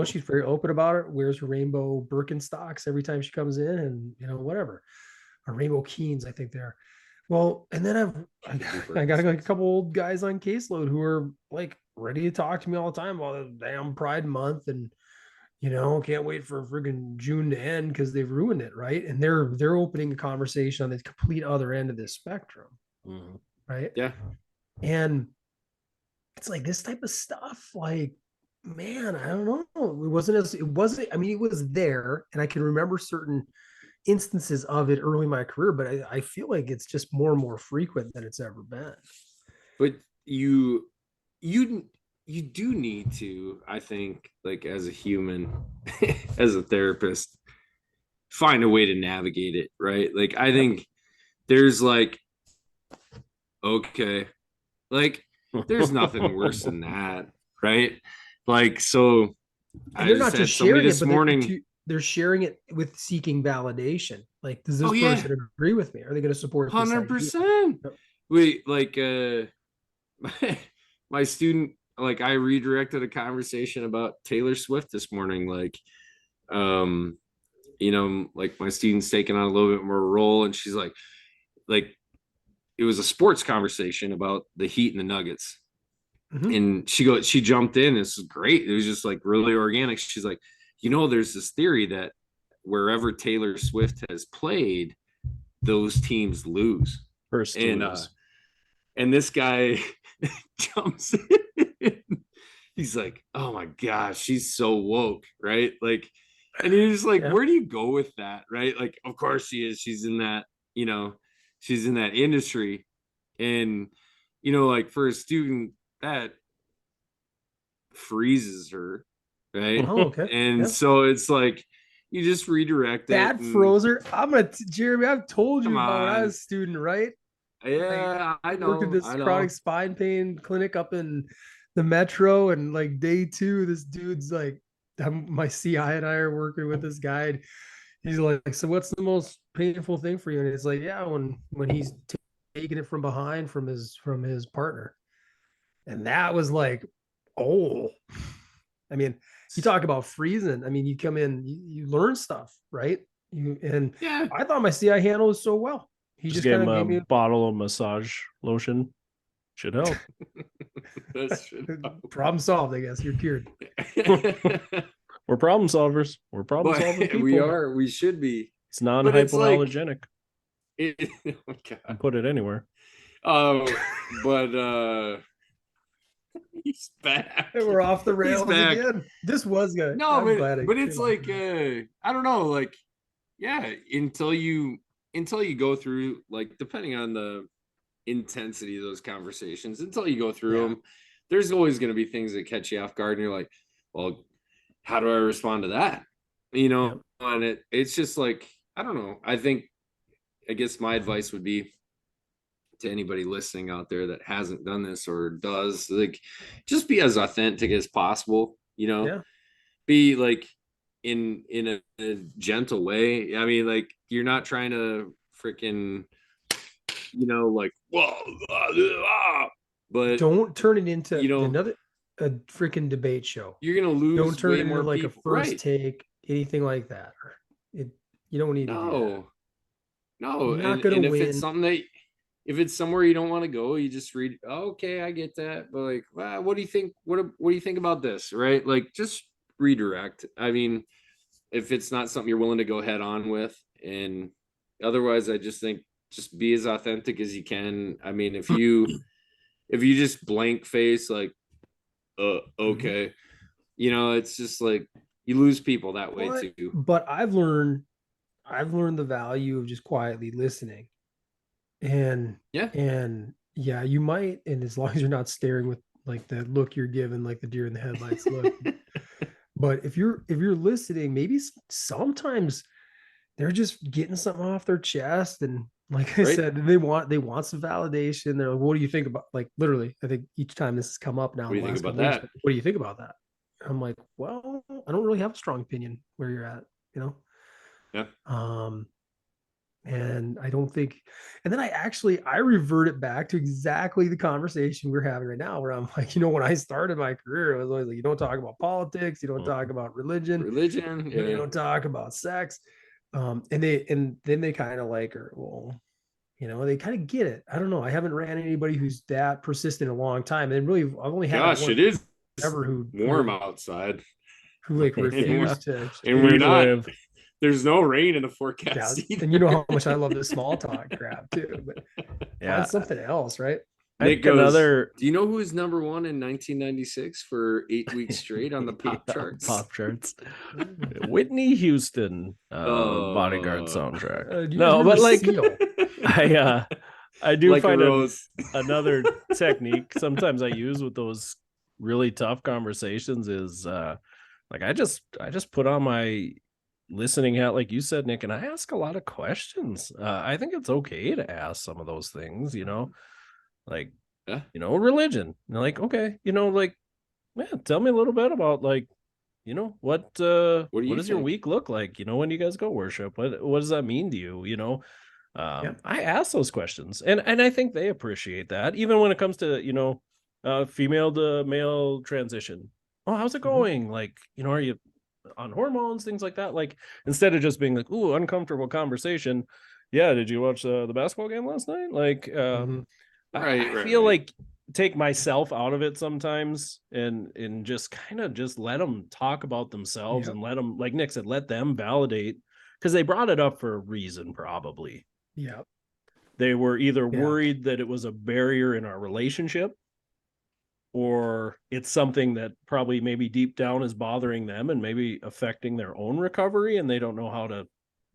She's very open about it, wears her rainbow Birkenstocks every time she comes in, and whatever, or rainbow Keens, I think they're. Well, and then I got like a couple old guys on caseload who are like ready to talk to me all the time about the damn Pride Month, and can't wait for friggin' June to end because they've ruined it, right? And they're opening a conversation on the complete other end of this spectrum, right? Yeah, and it's like this type of stuff, like, man, I don't know. I mean, it was there, and I can remember certain instances of it early in my career, but I feel like it's just more and more frequent than it's ever been. But you do need to, I think, like as a human, as a therapist, find a way to navigate it, right? Like I think there's like, okay, like there's nothing worse than that, right? Like, so and they're not just sharing it, but they're sharing it with seeking validation. Like, does this person agree with me? Are they going to support 100%? Wait, like my student, like I redirected a conversation about Taylor Swift this morning. Like, like my student's taking on a little bit more role, and she's like it was a sports conversation about the Heat and the Nuggets. And she jumped in. This is great. It was just like really organic. She's like, there's this theory that wherever Taylor Swift has played, those teams lose. And this guy jumps in. He's like, oh my gosh, she's so woke, right? Like, and you're just like, where do you go with that, right? Like, of course she is. She's in that, she's in that industry. And, like for a student, that freezes her, right? Oh, okay. And so it's like you just redirect that froze her. Jeremy, I've told you about when I was a student, right? Yeah, I know. Worked at this chronic spine pain clinic up in the metro, and like day 2, this dude's like, my CI and I are working with this guy. And he's like, so what's the most painful thing for you? And it's like, yeah, when he's taking it from behind from his partner. And that was like, oh, I mean, you talk about freezing. I mean, you come in, you learn stuff, right? I thought my CI handled it so well. He just gave him a bottle of massage lotion. Should help. Problem solved, I guess. You're cured. We're problem solvers. We're problem solving people. We are. We should be. It's non-hypoallergenic. Oh my and God. put it anywhere. But he's back. We're off the He's rails back. again. This was good. No, I'm glad but it's came off like the rails. I don't know, like yeah, until you go through, like, depending on the intensity of those conversations, until you go through Yeah. them, there's always going to be things that catch you off guard, and you're like, well, how do I respond to that? Yep. And it's just like, I don't know. I guess my advice would be to anybody listening out there that hasn't done this or does, like, just be as authentic as possible, Yeah. be like in a gentle way. I mean, like, you're not trying to freaking, like, whoa, but Don't turn it into you know, a freaking debate show. you're gonna lose Don't turn way it into more like a people, first right? take, anything like that. It you don't need to do that. No, You're not gonna and if it's win. something that, if it's somewhere you don't want to go, you just read, oh, okay, I get that, but like, what do you think? What do you think about this? Right? Like, just redirect. I mean, if it's not something you're willing to go head on with, and otherwise, I just think just be as authentic as you can. I mean, if you just blank face, like, okay, it's just like you lose people that way too. But I've learned the value of just quietly listening. And Yeah. yeah, you might, and as long as you're not staring with like the look you're given, like the deer in the headlights look. But if you're listening, maybe sometimes they're just getting something off their chest, and like I Right. said, they want some validation. They're like, what do you think about, like, literally, I think each time this has come up now What do in you the think last about couple weeks, that? what do you think about that? I'm like, well, I don't really have a strong opinion where you're at, Yeah. and I don't think, and then I reverted back to exactly the conversation we're having right now, where I'm like, when I started my career, it was always like, you don't talk about politics, you don't talk about religion, Religion. you Yeah. don't talk about sex. And then they kind of like, or well, they kind of get it. I don't know. I haven't ran anybody who's that persistent in a long time. And really, I've only had like Gosh, one it is ever warm outside. who like And refused to, we're You not. live. There's no rain in the yeah, forecast either. and you know how much I love this small talk crap too, but Yeah. find something else, right? Nick goes, do you know who was number one in 1996 for 8 weeks straight on the pop charts? Pop charts. Whitney Houston, Bodyguard soundtrack. No, but like, Seal. I do Like find a rose. another technique sometimes I use with those really tough conversations is like I just put on my listening hat, like you said, Nick, and I ask a lot of questions. I think it's okay to ask some of those things, like, Yeah. religion. And they're like, okay, like, yeah, tell me a little bit about, like, what do you does your think? week look like? When you guys go worship, what does that mean to you? I ask those questions, and I think they appreciate that, even when it comes to female to male transition. Oh, how's it going? Like, are you on hormones, things like that? Like, instead of just being like, ooh, uncomfortable conversation. Yeah, did you watch the basketball game last night? Like, I feel like take myself out of it sometimes, and just kind of just let them talk about themselves, and let them, like Nick said, let them validate, because they brought it up for a reason, probably. Yeah. They were either worried that it was a barrier in our relationship, or it's something that probably maybe deep down is bothering them and maybe affecting their own recovery, and they don't know how to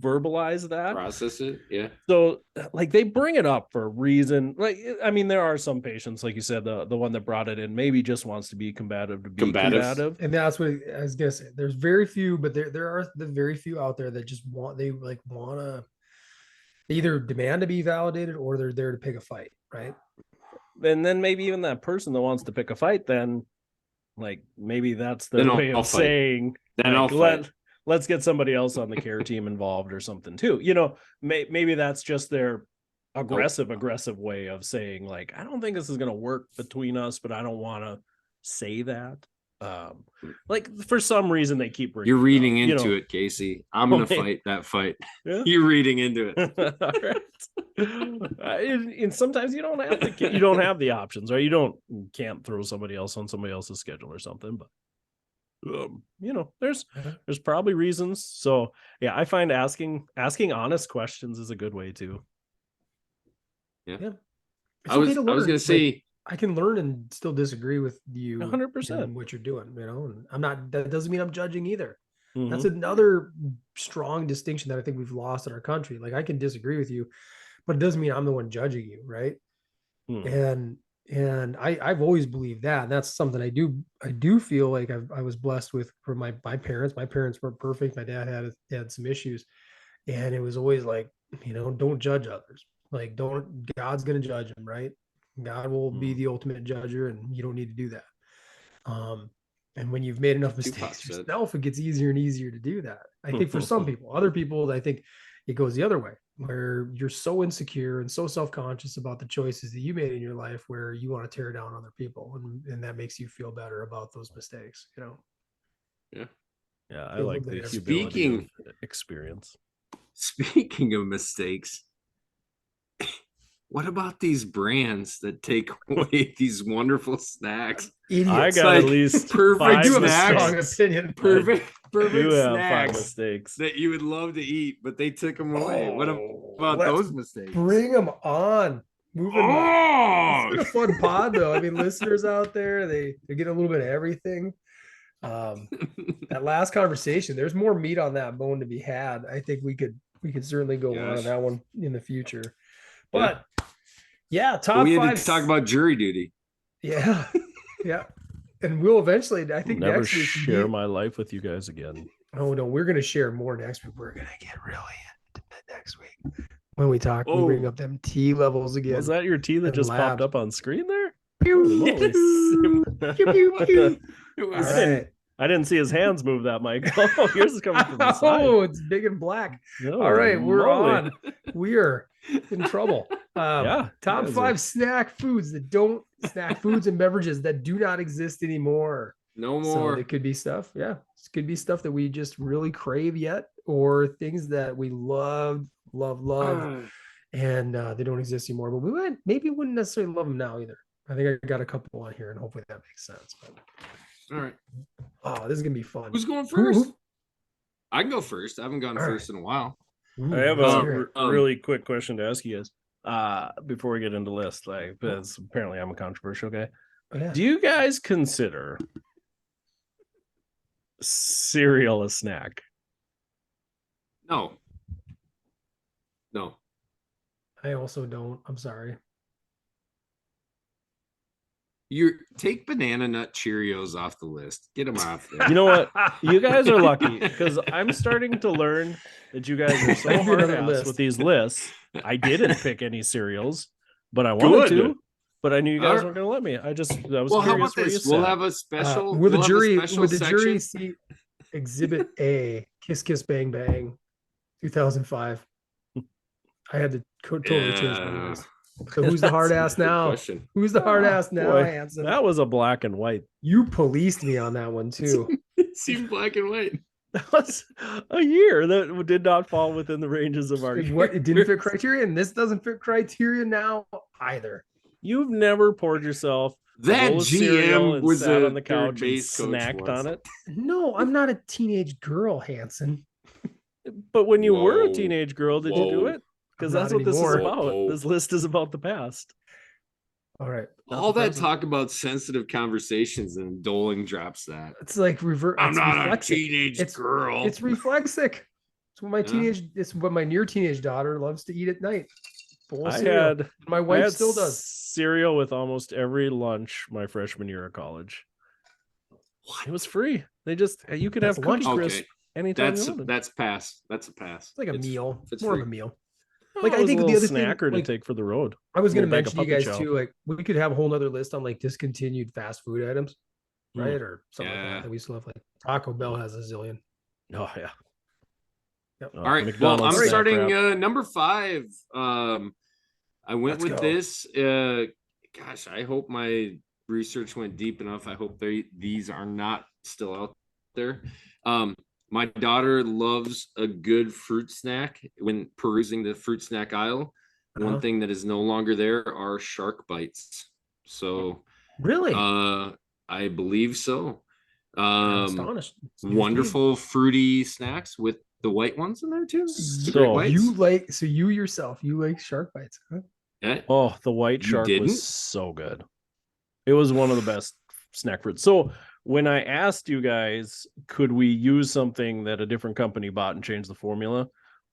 verbalize that, process it. Yeah. So like they bring it up for a reason. Like, I mean, there are some patients, like you said, the one that brought it in maybe just wants to be combative to be combative. And that's what I was gonna say. There's very few, but there are the very few out there that just want to either demand to be validated, or they're there to pick a fight, right? And then maybe even that person that wants to pick a fight, then like maybe that's their way of saying, then I'll fight. Let's get somebody else on the care team involved or something too. Maybe that's just their aggressive way of saying, like, I don't think this is going to work between us, but I don't want to say that. Like, for some reason they keep you're reading into it, Casey. I'm gonna fight that fight. Yeah? You're reading into it. All right. And sometimes you don't have the options, right? You can't throw somebody else on somebody else's schedule or something, but there's probably reasons. So yeah, I find asking honest questions is a good way too. Yeah. It's I was okay to I was learn. gonna say I can learn and still disagree with you 100%. in what you're doing, and I'm not, that doesn't mean I'm judging either. That's Mhm. another strong distinction that I think we've lost in our country. Like, I can disagree with you, but it doesn't mean I'm the one judging you, right? Mhm. And I've always believed that. And that's something I do feel like I was blessed with from my parents. My parents weren't perfect. My dad had some issues, and it was always like, don't judge others. Like, don't, God's gonna judge them, right? God will be Mhm. the ultimate judger, and you don't need to do that. Um, and when you've made enough Tupac mistakes said. yourself, it gets easier and easier to do that. I think for some people, other people, I think it goes the other way, where you're so insecure and so self-conscious about the choices that you made in your life, where you want to tear down other people, and that makes you feel better about those mistakes. Yeah. Yeah, I Feel a like little the bit humility of Speaking experience. speaking of mistakes, what about these brands that take away these wonderful snacks? I idiots. got like at least perfect I do 5 have a strong mistakes. opinion. Perfect Do have 5 snacks mistakes. that you would love to eat, but they took them away. What about Let's those mistakes? bring them on. Moving. It's been a fun pod, though. I mean, listeners out there, they get a little bit of everything. That last conversation, there's more meat on that bone to be had. I think we could certainly go on Gosh. that one in the future. Yeah. But yeah, But top we had five. to talk about jury duty. Yeah, yeah, and we'll eventually. I I'll think never next week. share my life with you guys again. Oh no, we're gonna share more next week. We're gonna get really into it next week when we talk. We bring Oh, up them T levels again. Was that your T that and just popped labs. up on screen there? Pew, Holy moly. pew, pew, pew, pew. it All was right. I didn't see his hands move that mic. Oh, yours is coming from the side. Oh, it's big and black. Holy All right, we're moly. on. We are in trouble. Yeah, Top you guys 5 are- snack foods and beverages that do not exist anymore. no So more. it could be stuff. Yeah, it could be stuff that we just really crave yet, or things that we love, and they don't exist anymore. But maybe wouldn't necessarily love them now either. I think I got a couple on here, and hopefully that makes sense. But All right. oh, this is gonna be fun. Who's going Who- first? I can go first. I haven't gone All first in a while. Ooh, I have let's a hear it. really quick question to ask you guys before we get into list. Like, because apparently I'm a controversial guy. Oh, yeah. Do you guys consider cereal a snack? No. No. I also don't. I'm sorry. You take banana nut Cheerios off the list. Get them off there. You know what? You guys are lucky because I'm starting to learn that you guys are so Maybe hard another ass list. with these lists. I didn't pick any cereals, but I wanted Good. to. But I knew you guys Alright. weren't going to let me. I was Well, how curious about where you this? We'll sat. have a special. Will the we'll have a jury? special Would the jury section. see Exhibit A? Kiss Kiss Bang Bang, 2005. I had to totally change my list. So who's the hard ass Good now? question. Who's the hard ass now, Boy, Hanson? that was a black and white. You policed me on that one too. It seemed black and white. That was a year that did not fall within the ranges of our. What, it didn't fit criteria, and this doesn't fit criteria now either. You've never poured yourself a That bowl of cereal GM and was sat a on the third couch and base coach snacked once. on it. No, I'm not a teenage girl, Hanson. But when you were a Whoa. teenage girl, did you do Whoa. it? Because I'm that's not what this is anymore. about. Whoa. This list is about the past. All right. Not All the that present. talk about sensitive conversations and Doling drops that. It's like revert. I'm it's not reflexive. a teenage It's- girl. It's reflexic. It's what my Yeah. teenage. It's what my near teenage daughter loves to eat at night. Bowl of I cereal. had My I wife had still does. cereal with almost every lunch my freshman year of college. It was free. They just you could That's have lunch. Cookie Crisp Okay. anytime you wanted. That's pass. That's a pass. It's like a meal. it's More free. of a meal. Well, like, it I was think a the little other thing, snacker like, to take for the road. I was going to Little bag of mention to you puppy guys chow. too. Like, we could have a whole nother list on like discontinued fast food items, Mm. right, or something like Yeah. that. That we still have. Like Taco Bell has a zillion. Oh yeah. Yep. Oh, All right. McDonald's well, I'm snack starting wrap. number 5. I went Let's with go. this. Gosh, I hope my research went deep enough. I hope these are not still out there. My daughter loves a good fruit snack. When perusing the fruit snack aisle, Uh-huh. one thing that is no longer there are shark bites. So, Really? I believe so. I'm astonished. It's news to me. Wonderful fruity snacks with the white ones in there too. The So great whites. You yourself, you like shark bites, huh? Yeah. Oh, the white You shark didn't? was so good. It was one of the best snack fruits. So when I asked you guys, could we use something that a different company bought and change the formula?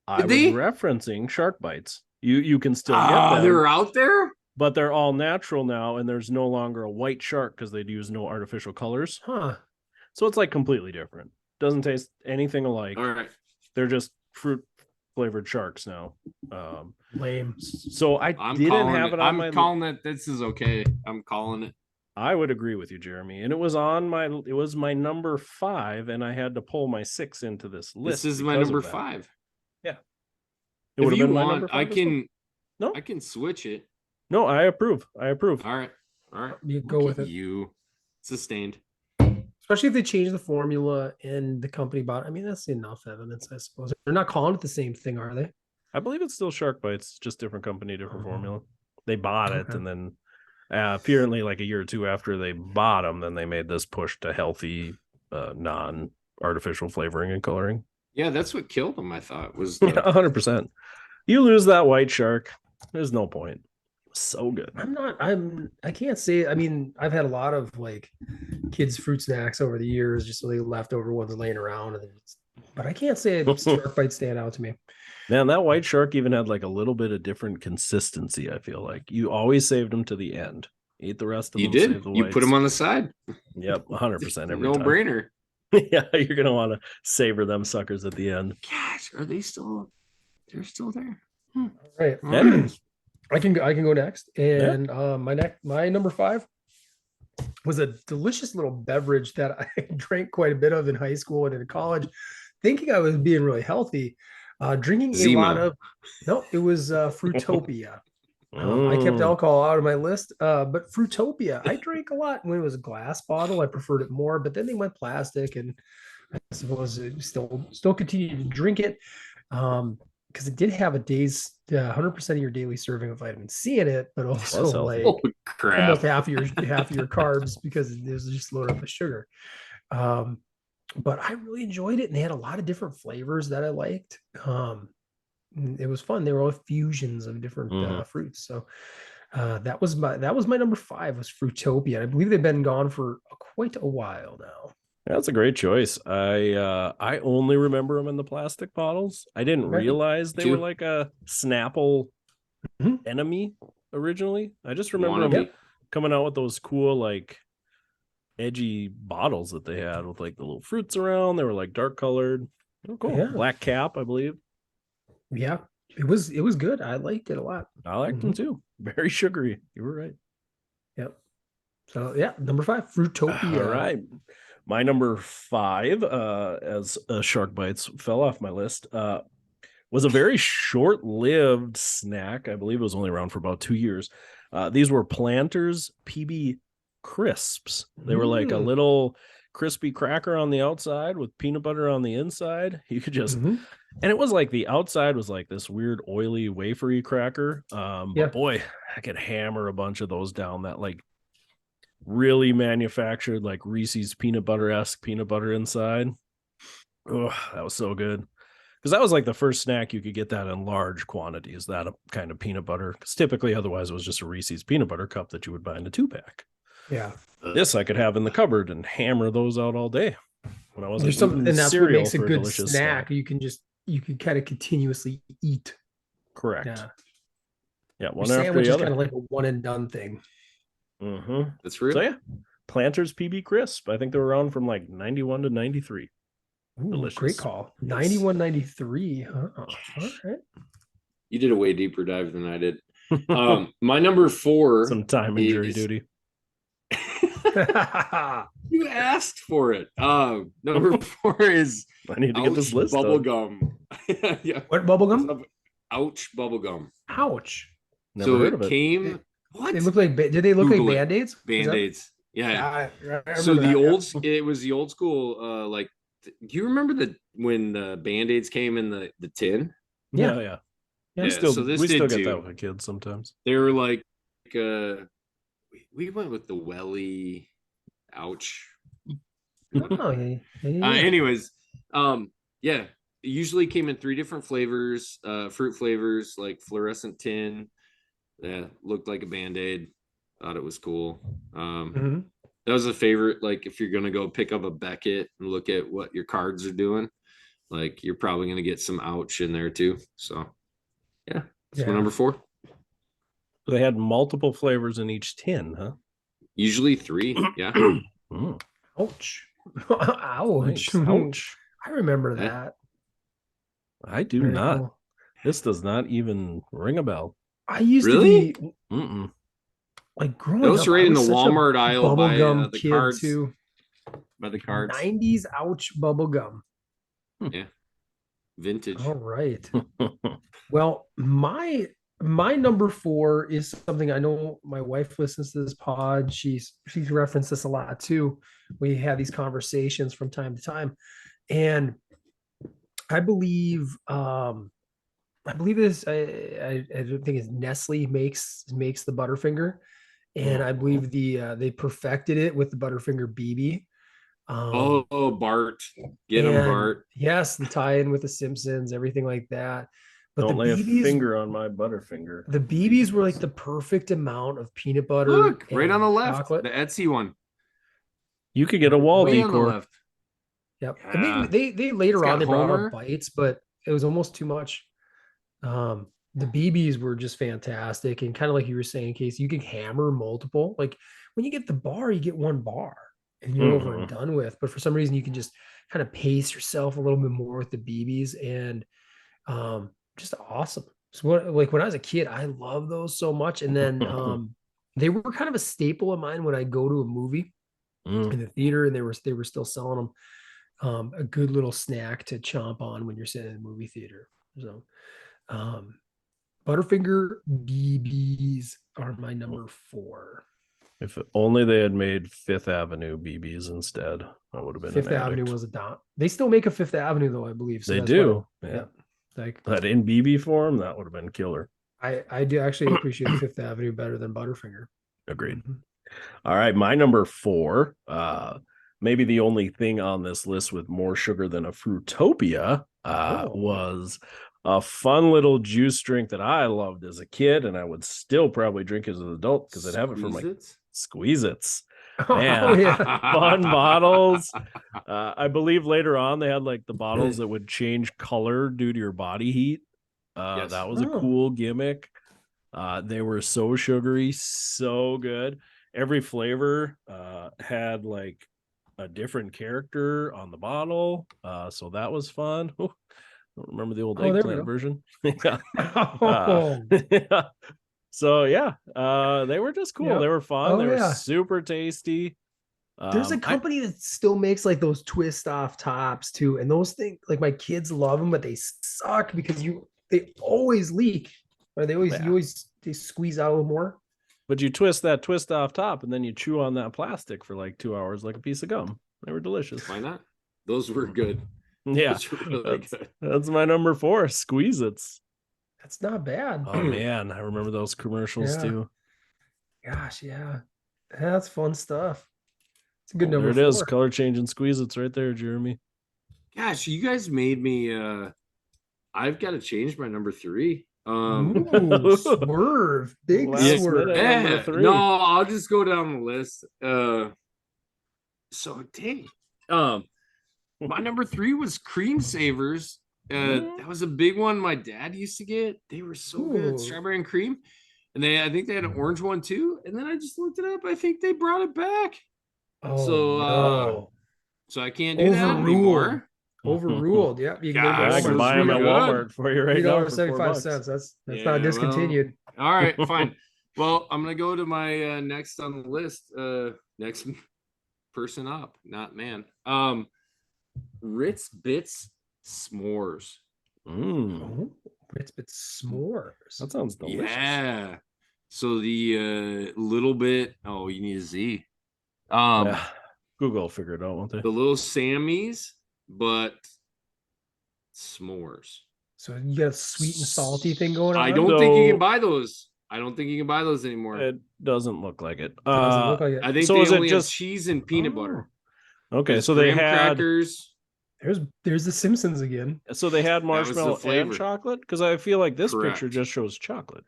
I Did was they? referencing shark bites. You can still get Ah, them, they're out there? but they're all natural now, and there's no longer a white shark because they'd use no artificial colors. Huh. So it's like completely different. Doesn't taste anything alike. All right. They're just fruit flavored sharks now. Lame. So I I'm didn't calling have it. it on my. I'm calling it. This is okay. I'm calling it. I would agree with you, Jeremy. And it was my number 5, and I had to pull my 6 into this list. This is my because number of that. 5. Yeah. It If would have you been my want, number 5 I as well. can. No, I can switch it. no, I approve. I approve. All right. All right. You go Look with at it. You sustained. Especially if they change the formula and the company bought. I mean, that's enough evidence, I suppose. They're not calling it the same thing, are they? I believe it's still Shark Bites, just different company, different formula. They bought it, Okay. and then apparently like a year or two after they bought them, then they made this push to healthy, non-artificial flavoring and coloring. Yeah, that's what killed them. I thought was Yeah, 100%. You lose that white shark, there's no point. So good. I can't say. I mean, I've had a lot of like kids' fruit snacks over the years, just so they leftover ones laying around. But I can't say shark bites stand out to me. Man, that white shark even had like a little bit of different consistency. I feel like you always saved them to the end. Eat the rest of you them. did. Save the You whites. put them on the side. Yep, 100% every No time. brainer. Yeah, you're gonna want to savor them suckers at the end. Gosh, are they still? They're still there. All right. Anyways, I can go next, and my number 5 was a delicious little beverage that I drank quite a bit of in high school and in college, thinking I was being really healthy. Drinking Zima. a lot of it was Fruitopia. I kept alcohol out of my list, but Fruitopia, I drank a lot when it was a glass bottle. I preferred it more, but then they went plastic, and I suppose it still continued to drink it. Because it did have a day's 100% of your daily serving of vitamin C in it, but also like Oh crap! almost half of your carbs because it was just loaded up with sugar. But I really enjoyed it, and they had a lot of different flavors that I liked. It was fun. They were all fusions of different fruits. So that was my number 5 was Fruitopia. I believe they've been gone for quite a while now. That's a great choice. I only remember them in the plastic bottles. I didn't realize they were like a Snapple enemy originally. I just remember them coming out with those cool like edgy bottles that they had with like the little fruits around. They were like dark colored. Oh, cool. Yeah. Black cap, I believe. Yeah, it was good. I liked it a lot. I liked them too. Very sugary. You were right. Yep. So yeah, number 5, Fruitopia. All right. My number 5, as Shark Bites fell off my list, was a very short-lived snack. I believe it was only around for about 2 years. These were Planters PB Crisps. They were like a little crispy cracker on the outside with peanut butter on the inside. You could just, and it was like the outside was like this weird oily wafery cracker. But boy, I could hammer a bunch of those down. That like really manufactured like Reese's peanut butter-esque peanut butter inside. Oh, that was so good. Because that was like the first snack you could get that in large quantities, that kind of peanut butter. Because typically otherwise it was just a Reese's peanut butter cup that you would buy in a 2-pack. Yeah. This I could have in the cupboard and hammer those out all day. When I wasn't There's something, and that's what makes a good snack. You can kind of continuously eat. Correct. Yeah. One Your after sandwich the is other. kind of like a one and done thing. That's real. So yeah, Planters PB Crisp. I think they were around from like 91 to 93. Ooh, delicious. Great call. 91, 93. Huh? All right. You did a way deeper dive than I did. My number 4. Some time and jury duty. You asked for it. Number 4 is I need to get this list bubble gum. Yeah. What bubble gum? Ouch bubble gum. Ouch. Never heard of it. Came what? They look like did they look Google like it. Band-Aids? Band-Aids. Yeah. I So remember it was the old school like do you remember when the Band-Aids came in the tin? Yeah. We still get that with kids sometimes. They were like we went with the welly ouch. Anyways, it usually came in 3 different flavors, fruit flavors like fluorescent tin, Yeah, looked like a Band-Aid. Thought it was cool. Mhm. That was a favorite. Like if you're gonna go pick up a Beckett and look at what your cards are doing, like you're probably gonna get some ouch in there too. So yeah, it's my Yeah. number 4. So they had multiple flavors in each tin, huh? Usually 3. Yeah. Mm, Ouch. Ouch. nice. Ouch. I remember Yeah. that. I do Very not. cool. This does not even ring a bell. I used to Really? be Mm-mm. like growing Those up. right I in the was such a Walmart aisle by bubblegum the kid cards. too. By the cards. 90s ouch bubblegum. Yeah. Vintage. All right. Well, my number 4 is something I know my wife listens to this pod. She's referenced this a lot too. We have these conversations from time to time. And I believe this I don't think it's Nestle makes the Butterfinger. And I believe they perfected it with the Butterfinger BB. Oh, Bart. Get him, And Bart. yes, the tie-in with the Simpsons, everything like that. But Don't lay a the BBs, finger on my Butterfinger. the BBs were like the perfect amount of peanut butter. Look, right and on the left. chocolate. The Etsy one. You could get a wall Way on the decor. left. Yep. Yeah. And they later It's got on they brought Homer. out bites, but it was almost too much. The BBs were just fantastic, and kind of like you were saying, Casey, you can hammer multiple. Like when you get the bar, you get one bar and you're over and done with. But for some reason, you can just kind of pace yourself a little bit more with the BBs, and just awesome. So like when I was a kid, I loved those so much. And then they were kind of a staple of mine when I go to a movie in the theater, and they were still selling them. A good little snack to chomp on when you're sitting in the movie theater. So Butterfinger BBs are my number 4. If only they had made Fifth Avenue BBs instead, I would have been Fifth an Avenue addict. was a dot. They still make a Fifth Avenue though, I believe. So They that's do. why, Yeah. Like But in BB form, that would have been killer. I do actually appreciate Fifth Avenue better than Butterfinger. Agreed. Mhm. All right, my number 4, maybe the only thing on this list with more sugar than a Fruitopia was a fun little juice drink that I loved as a kid, and I would still probably drink as an adult because I'd have it from like Squeeze-Its. Man, Oh, yeah. fun bottles. I believe later on they had like the bottles that would change color due to your body heat. Yes. That was a cool gimmick. They were so sugary, so good. Every flavor had like a different character on the bottle. So that was fun. Ooh, I don't remember the old eggplant version. Yeah. Yeah. So yeah, they were just cool. Yep. They were fun. Oh, They were yeah. super tasty. There's a company that still makes like those twist off tops too. And those things, like my kids love them, but they suck because they always leak. Or they squeeze out a little more. But you twist that twist off top and then you chew on that plastic for like 2 hours like a piece of gum. They were delicious. Why not? Those were good. Yeah. Those were really good. That's my number 4. Squeeze-Its. That's not bad. Oh man, I remember those commercials too. Gosh, yeah. That's fun stuff. It's a good number. There it is. Color changing Squeeze-Its right there, Jeremy. Gosh, you guys made me I've got to change my number 3. Ooh, swerve. Big swerve. Yeah. No, I'll just go down the list. So dang. My number 3 was Cream Savers. That was a big one my dad used to get. They were so good. Strawberry and cream. And I think they had an orange one too. And then I just looked it up. I think they brought it back. No. So I can't do that anymore. Overruled. Yeah, you can I can buy them at Walmart for you right now. $3.75. That's not discontinued. Well, all right, fine. Well, I'm gonna go to my next on the list. Next person up, not man. Ritz Bits S'mores. Ritz Bits S'mores. That sounds delicious. Yeah. So the little bit. Oh, you need a Z. Google will figure it out, won't they? The little Sammys, but s'mores. So you got a sweet and salty thing going on. I don't think you can buy those. I don't think you can buy those anymore. It doesn't look like it. Doesn't look like it. I think so they is only it just have cheese and peanut butter. Okay, so they had crackers. There's the Simpsons again. So they had the marshmallow flavor. and chocolate, because I feel like this Correct. picture just shows chocolate.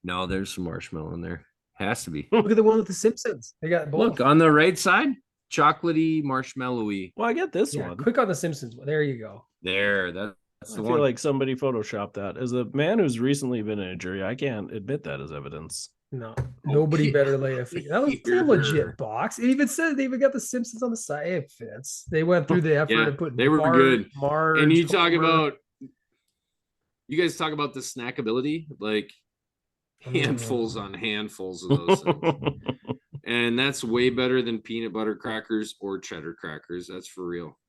No, there's some marshmallow in there. Has to be. Look at the one with the Simpsons. They got both. Look on the right side, chocolatey, marshmallowy. Well, I get this Yeah, one. click on the Simpsons. There you go. There, that's I the feel one. like somebody photoshopped that. As a man who's recently been in a jury, I can't admit that as evidence. No, nobody better lay a figure. That was a legit Here. box. It even says they even got the Simpsons on the side. It fits. They went through the effort Yeah, of putting they were Bart, good. Marge, And you talk Homer. about, you guys talk about the snackability, like handfuls on handfuls of those things. And that's way better than peanut butter crackers or cheddar crackers. That's for real.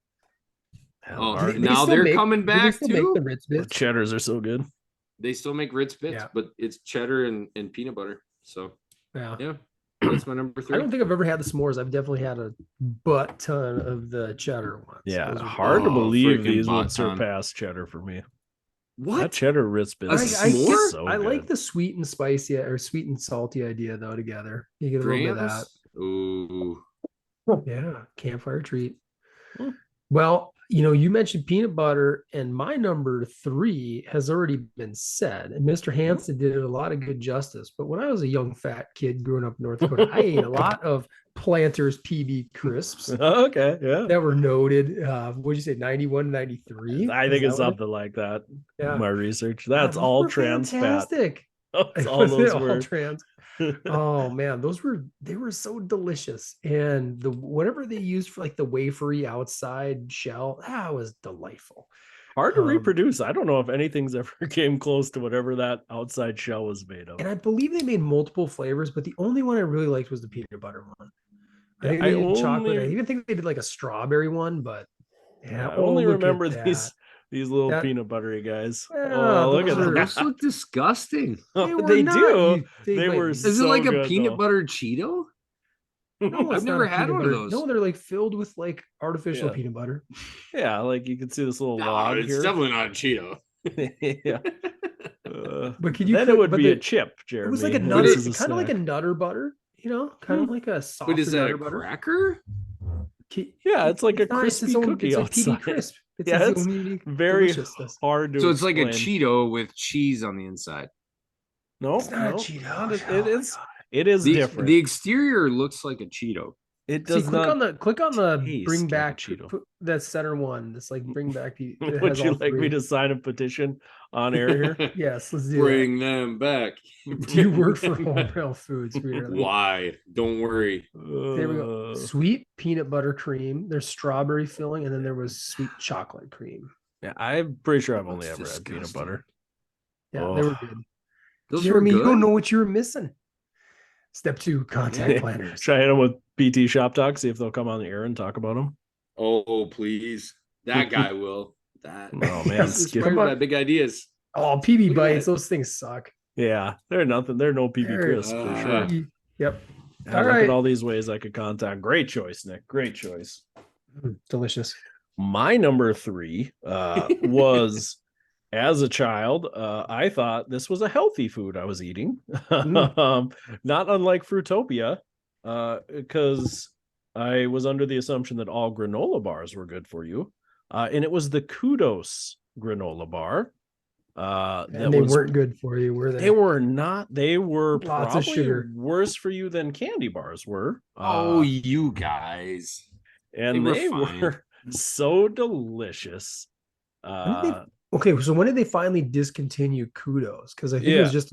Hell, Oh, They now still they're make- coming do they back still too. make the Ritz the bits. cheddars are so good. They still make Ritz bits, Yeah. but it's cheddar and peanut butter. So Yeah. yeah, that's my number I 3. don't think I've ever had the s'mores. I've definitely had a butt ton of the cheddar ones. Yeah, Those are hard to Oh, believe freaking these would bot ton. surpass cheddar for me. That What? cheddar Ritz bits A is s'more? so I like good. the sweet and spicy or sweet and salty idea though together. You get a little bit of that. Grams? Ooh. Yeah, campfire treat. Hmm. Well, you mentioned peanut butter, and my number 3 has already been said. And Mr. Hansen did it a lot of good justice. But when I was a young fat kid growing up in North Dakota, I ate a lot of Planters PB crisps Okay, yeah. that were noted. What'd you say, 91, 93? I think it's something like that. Yeah. My research. God, That's those all were trans fat. fantastic. That's all Was it those all were. trans? Oh man, they were so delicious. And the whatever they used for like the wafery outside shell, that was delightful. Hard to reproduce. I don't know if anything's ever came close to whatever that outside shell was made of. And I believe they made multiple flavors, but the only one I really liked was the peanut butter one. I think I they did chocolate. I only- even think they did like a strawberry one, but Yeah, I oh, only look at remember that. these little That- peanut buttery guys. Yeah, Oh, look at those are- Those that. look disgusting. They were They not. do. They wait, were Is it so like a good, peanut though. butter Cheeto? No, I've it's not never a had peanut one of butter. those. No, they're like filled with like artificial Yeah. peanut butter. Yeah, like you can see this little No, log it's here. definitely not a Cheeto. Yeah. But can you then click- it would but be a the- chip, Jeremy. It was like a if nutter, this is kind of like a snack. nutter butter, kind of like a soft But is that nutter a butter. cracker? Yeah, it's like a not- it's crispy its own- cookie It's like PB outside. crisp. It's Yeah, its it's own unique very deliciousness. hard to So it's like a explain. Cheeto with cheese on the inside. No, It's not a no, Cheeto. not a- Oh it my is. God. It is different. The exterior looks like a Cheeto. It See, does click not. on the taste bring like a back Cheeto. put that center one. This like bring back. It Would has you all like me three. to sign a petition on air here? Yes, let's do Bring them back. that. Do you work for Home Health Foods? Really? Why? Don't worry. There we go. Sweet peanut butter cream. There's strawberry filling, and then there was sweet chocolate cream. Yeah, I'm pretty sure I've only That's ever had peanut disgusting. butter. Yeah, they were Oh. good. Those Jeremy, were you good. don't know what you were missing. Step 2, contact planners. Should I hit them with PT Shop Talk? See if they'll come on the air and talk about them. Oh, please. That guy will. That. Oh man, He's skip. inspired by big ideas. Oh, PB Look at bites. that. those things suck. Yeah, they're nothing. They're no PB They're- crisp for sure. Yep. Yeah, All look right. at all these ways I could contact. Great choice, Nick. Great choice. Delicious. My number 3 was as a child, I thought this was a healthy food I was eating. Not unlike Fruitopia, because I was under the assumption that all granola bars were good for you. And it was the Kudos granola bar. And they weren't good for you, were they? They were not. They were Lots of probably sugar. worse for you than candy bars were. Oh, you guys. and they they were fine. were so delicious. When did Okay, so when did they finally discontinue Kudos? Because I think it was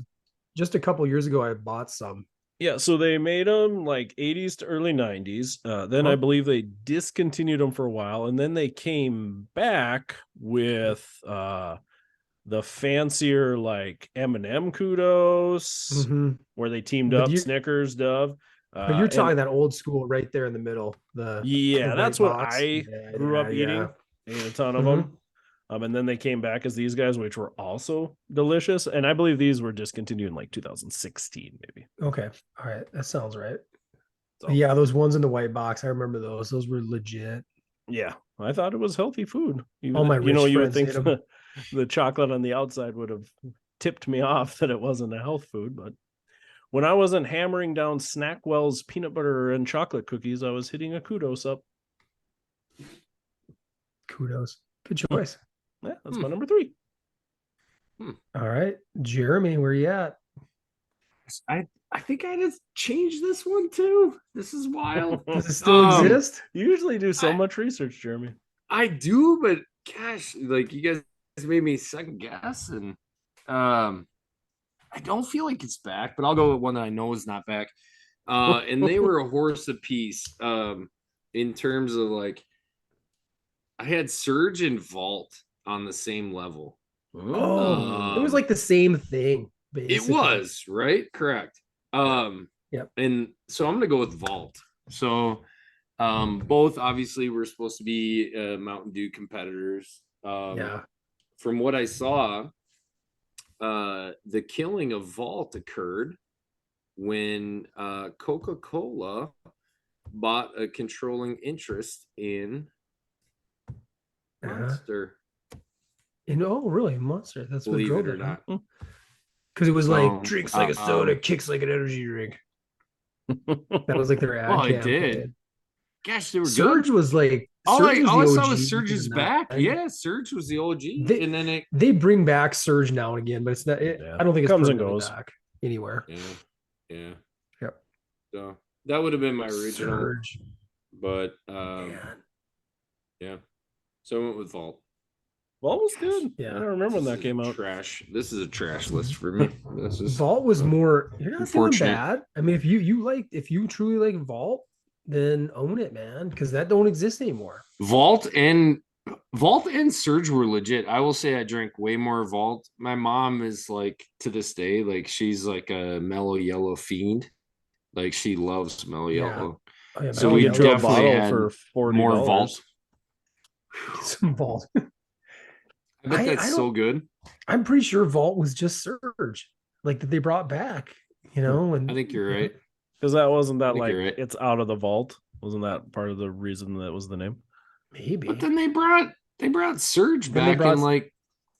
just a couple years ago I bought some. Yeah, so they made them like 80s to early 90s. Then I believe they discontinued them for a while, and then they came back with the fancier like M&M Kudos, where they teamed But up you- Snickers, Dove. But you're and- talking that old school right there in the middle. yeah, the that's white what box. I grew up eating. Ate a ton of them. And then they came back as these guys, which were also delicious. And I believe these were discontinued in like 2016, maybe. Okay. All right. That sounds right. So, Yeah, those ones in the white box. I remember those. Those were legit. yeah, I thought it was healthy food. All my you rich would friends think ate 'em. the chocolate on the outside would have tipped me off that it wasn't a health food. But when I wasn't hammering down Snackwell's peanut butter and chocolate cookies, I was hitting a Kudos up. Kudos. Good choice. Yeah, that's my number 3. All right. Jeremy, where you at? I think I just changed this one too. This is wild. Does it still exist? You usually do so much research, Jeremy. I do, but gosh, like you guys made me second guess, and I don't feel like it's back, but I'll go with one that I know is not back. And they were a horse apiece. In terms of like, I had Surge and Vault on the same level. Oh, it was like the same thing. Basically. It was, right? Correct. Yep. And so I'm gonna go with Vault. So both obviously were supposed to be Mountain Dew competitors. Yeah. From what I saw, the killing of Vault occurred when Coca-Cola bought a controlling interest in Monster. Really, Monster. That's what Believe drove it or not. Because it was like drinks like a soda, kicks like an energy drink. That was like their ad. Oh, it did. Gosh, they were Surge good. was like all I saw OG was Surge's back. and Yeah, Surge was the OG, and then they bring back Surge now and again, but it's not. I don't think it's comes and goes back anywhere. Yeah. Yep. So that would have been my original. Surge. But yeah. So I went with Vault. Vault was good. Yeah. I don't remember when that came out. Trash. This is a trash list for me. This is Vault was more. You're not feeling unfortunate. bad. I mean, if you truly like Vault, then own it, man, because that don't exist anymore. Vault and Surge were legit. I will say I drank way more Vault. My mom is like, to this day, like she's like a Mellow Yellow fiend. Like she loves Mellow Yellow. Oh, yeah, So Mellow we Yellow. definitely had for $40. more Vault. Some Vault. I bet that's so good. I'm pretty sure Vault was just Surge, like that they brought back. And I think you're right. Because that wasn't that like right. it's out of the vault. Wasn't that part of the reason that was the name? Maybe. But then they brought Surge back in like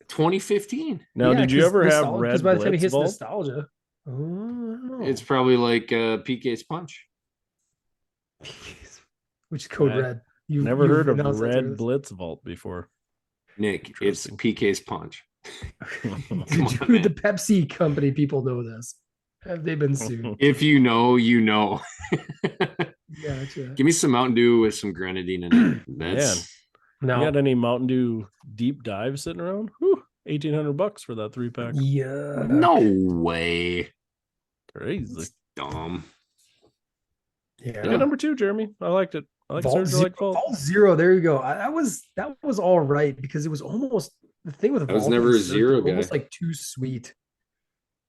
2015. Now, did you ever have Red Because by the time it Blitz hits Vault? nostalgia, I don't know. It's probably like PK's Punch. Which Code Red? You've never heard of Red Blitz Vault before. Nick, it's PK's Punch. Dude, the Pepsi company people know this. Have they been sued? If you know, you know. Gotcha. Give me some Mountain Dew with some grenadine in it. That's You got any Mountain Dew deep dive sitting around? Whew, $1,800 for that 3-pack. Yeah. No way. Crazy. That's dumb. Yeah. Number 2, Jeremy. I liked it. I like Vault Surge. Zero, I like Vault. Vault Zero. There you go. That was all right because it was almost the thing with Vault. I was never a zero guy. Almost like too sweet.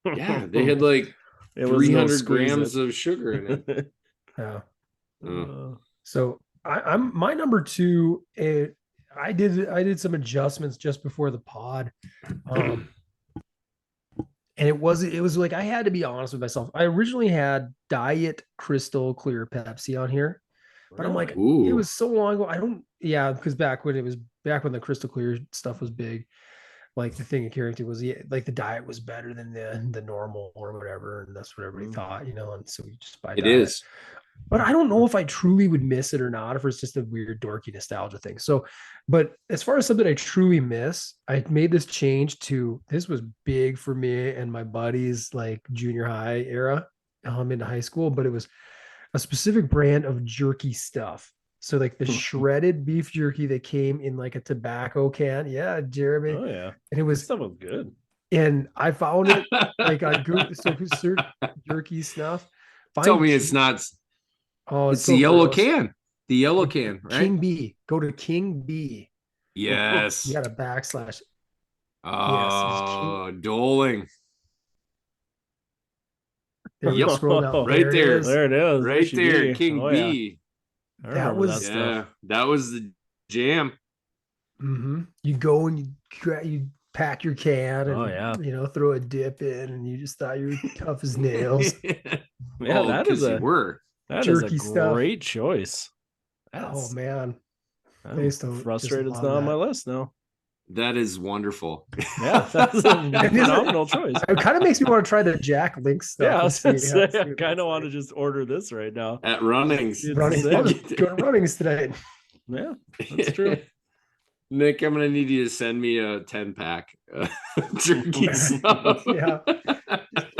Yeah, they had like 300 grams of sugar in it. Yeah. Oh. So I'm my number 2. I did some adjustments just before the pod, and it was like I had to be honest with myself. I originally had Diet Crystal Clear Pepsi on here, but I'm like, it was so long ago. Because back when the Crystal Clear stuff was big, like the thing it carried to was like the Diet was better than the normal or whatever, and that's what everybody thought, and so we just buy Diet. It is. But I don't know if I truly would miss it or not, if it's just a weird dorky nostalgia thing. So, but as far as something I truly miss, I made this change to, this was big for me and my buddies, like junior high era, into high school, but it was a specific brand of jerky stuff. So like the shredded beef jerky that came in like a tobacco can. Yeah, Jeremy. Oh yeah. And it was, that was good. And I found it like on Google, so jerky stuff. Tell me it's not. Oh, it's the yellow can. The yellow can, right? King B. Go to King B. Yes. You got a backslash. Oh, yes, Doling. There yep. Scroll down. Right there. There it is. Right there. King B. That was that was the jam. Mm-hmm. You go and you pack your can and throw a dip in, and you just thought you were tough as nails. Yeah, that is a great choice. Oh man, I'm frustrated it's not on my list now. That is wonderful. Yeah, that's a phenomenal choice. It kind of makes me want to try the Jack Link stuff. Yeah, I kind of want to just order this right now at Runnings. Go to Runnings tonight. Yeah, that's true. Nick, I'm gonna need you to send me a 10-pack jerky stuff. Yeah,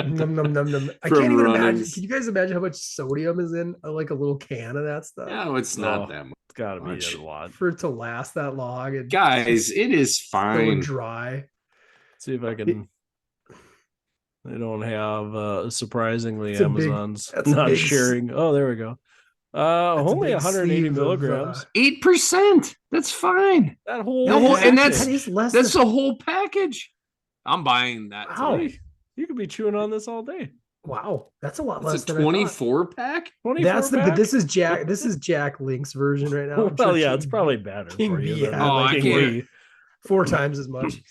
Num, num, num, num. I From can't even imagine. run-ins. Can you guys imagine how much sodium is in like a little can of that stuff? No, it's not that much. It's got to be a lot. For it to last that long. And Guys, it is so fine. dry. See if I can. They don't have surprisingly It's a big- Amazon's that's a not big sharing. Oh, there we go. That's a Only big 180 sleeve of, milligrams. 8%. That's fine. That whole The whole- and package. that's- that is less That's than, the whole package. I'm buying that Wow. today. You could be chewing on this all day. wow. That's a lot less It's a than I thought. 24 pack. 24 That's the pack? but this is Jack Link's version right now. I'm Well, sure yeah, King- it's probably better King for you. B than had Oh, I King can't- B. 4 times as much.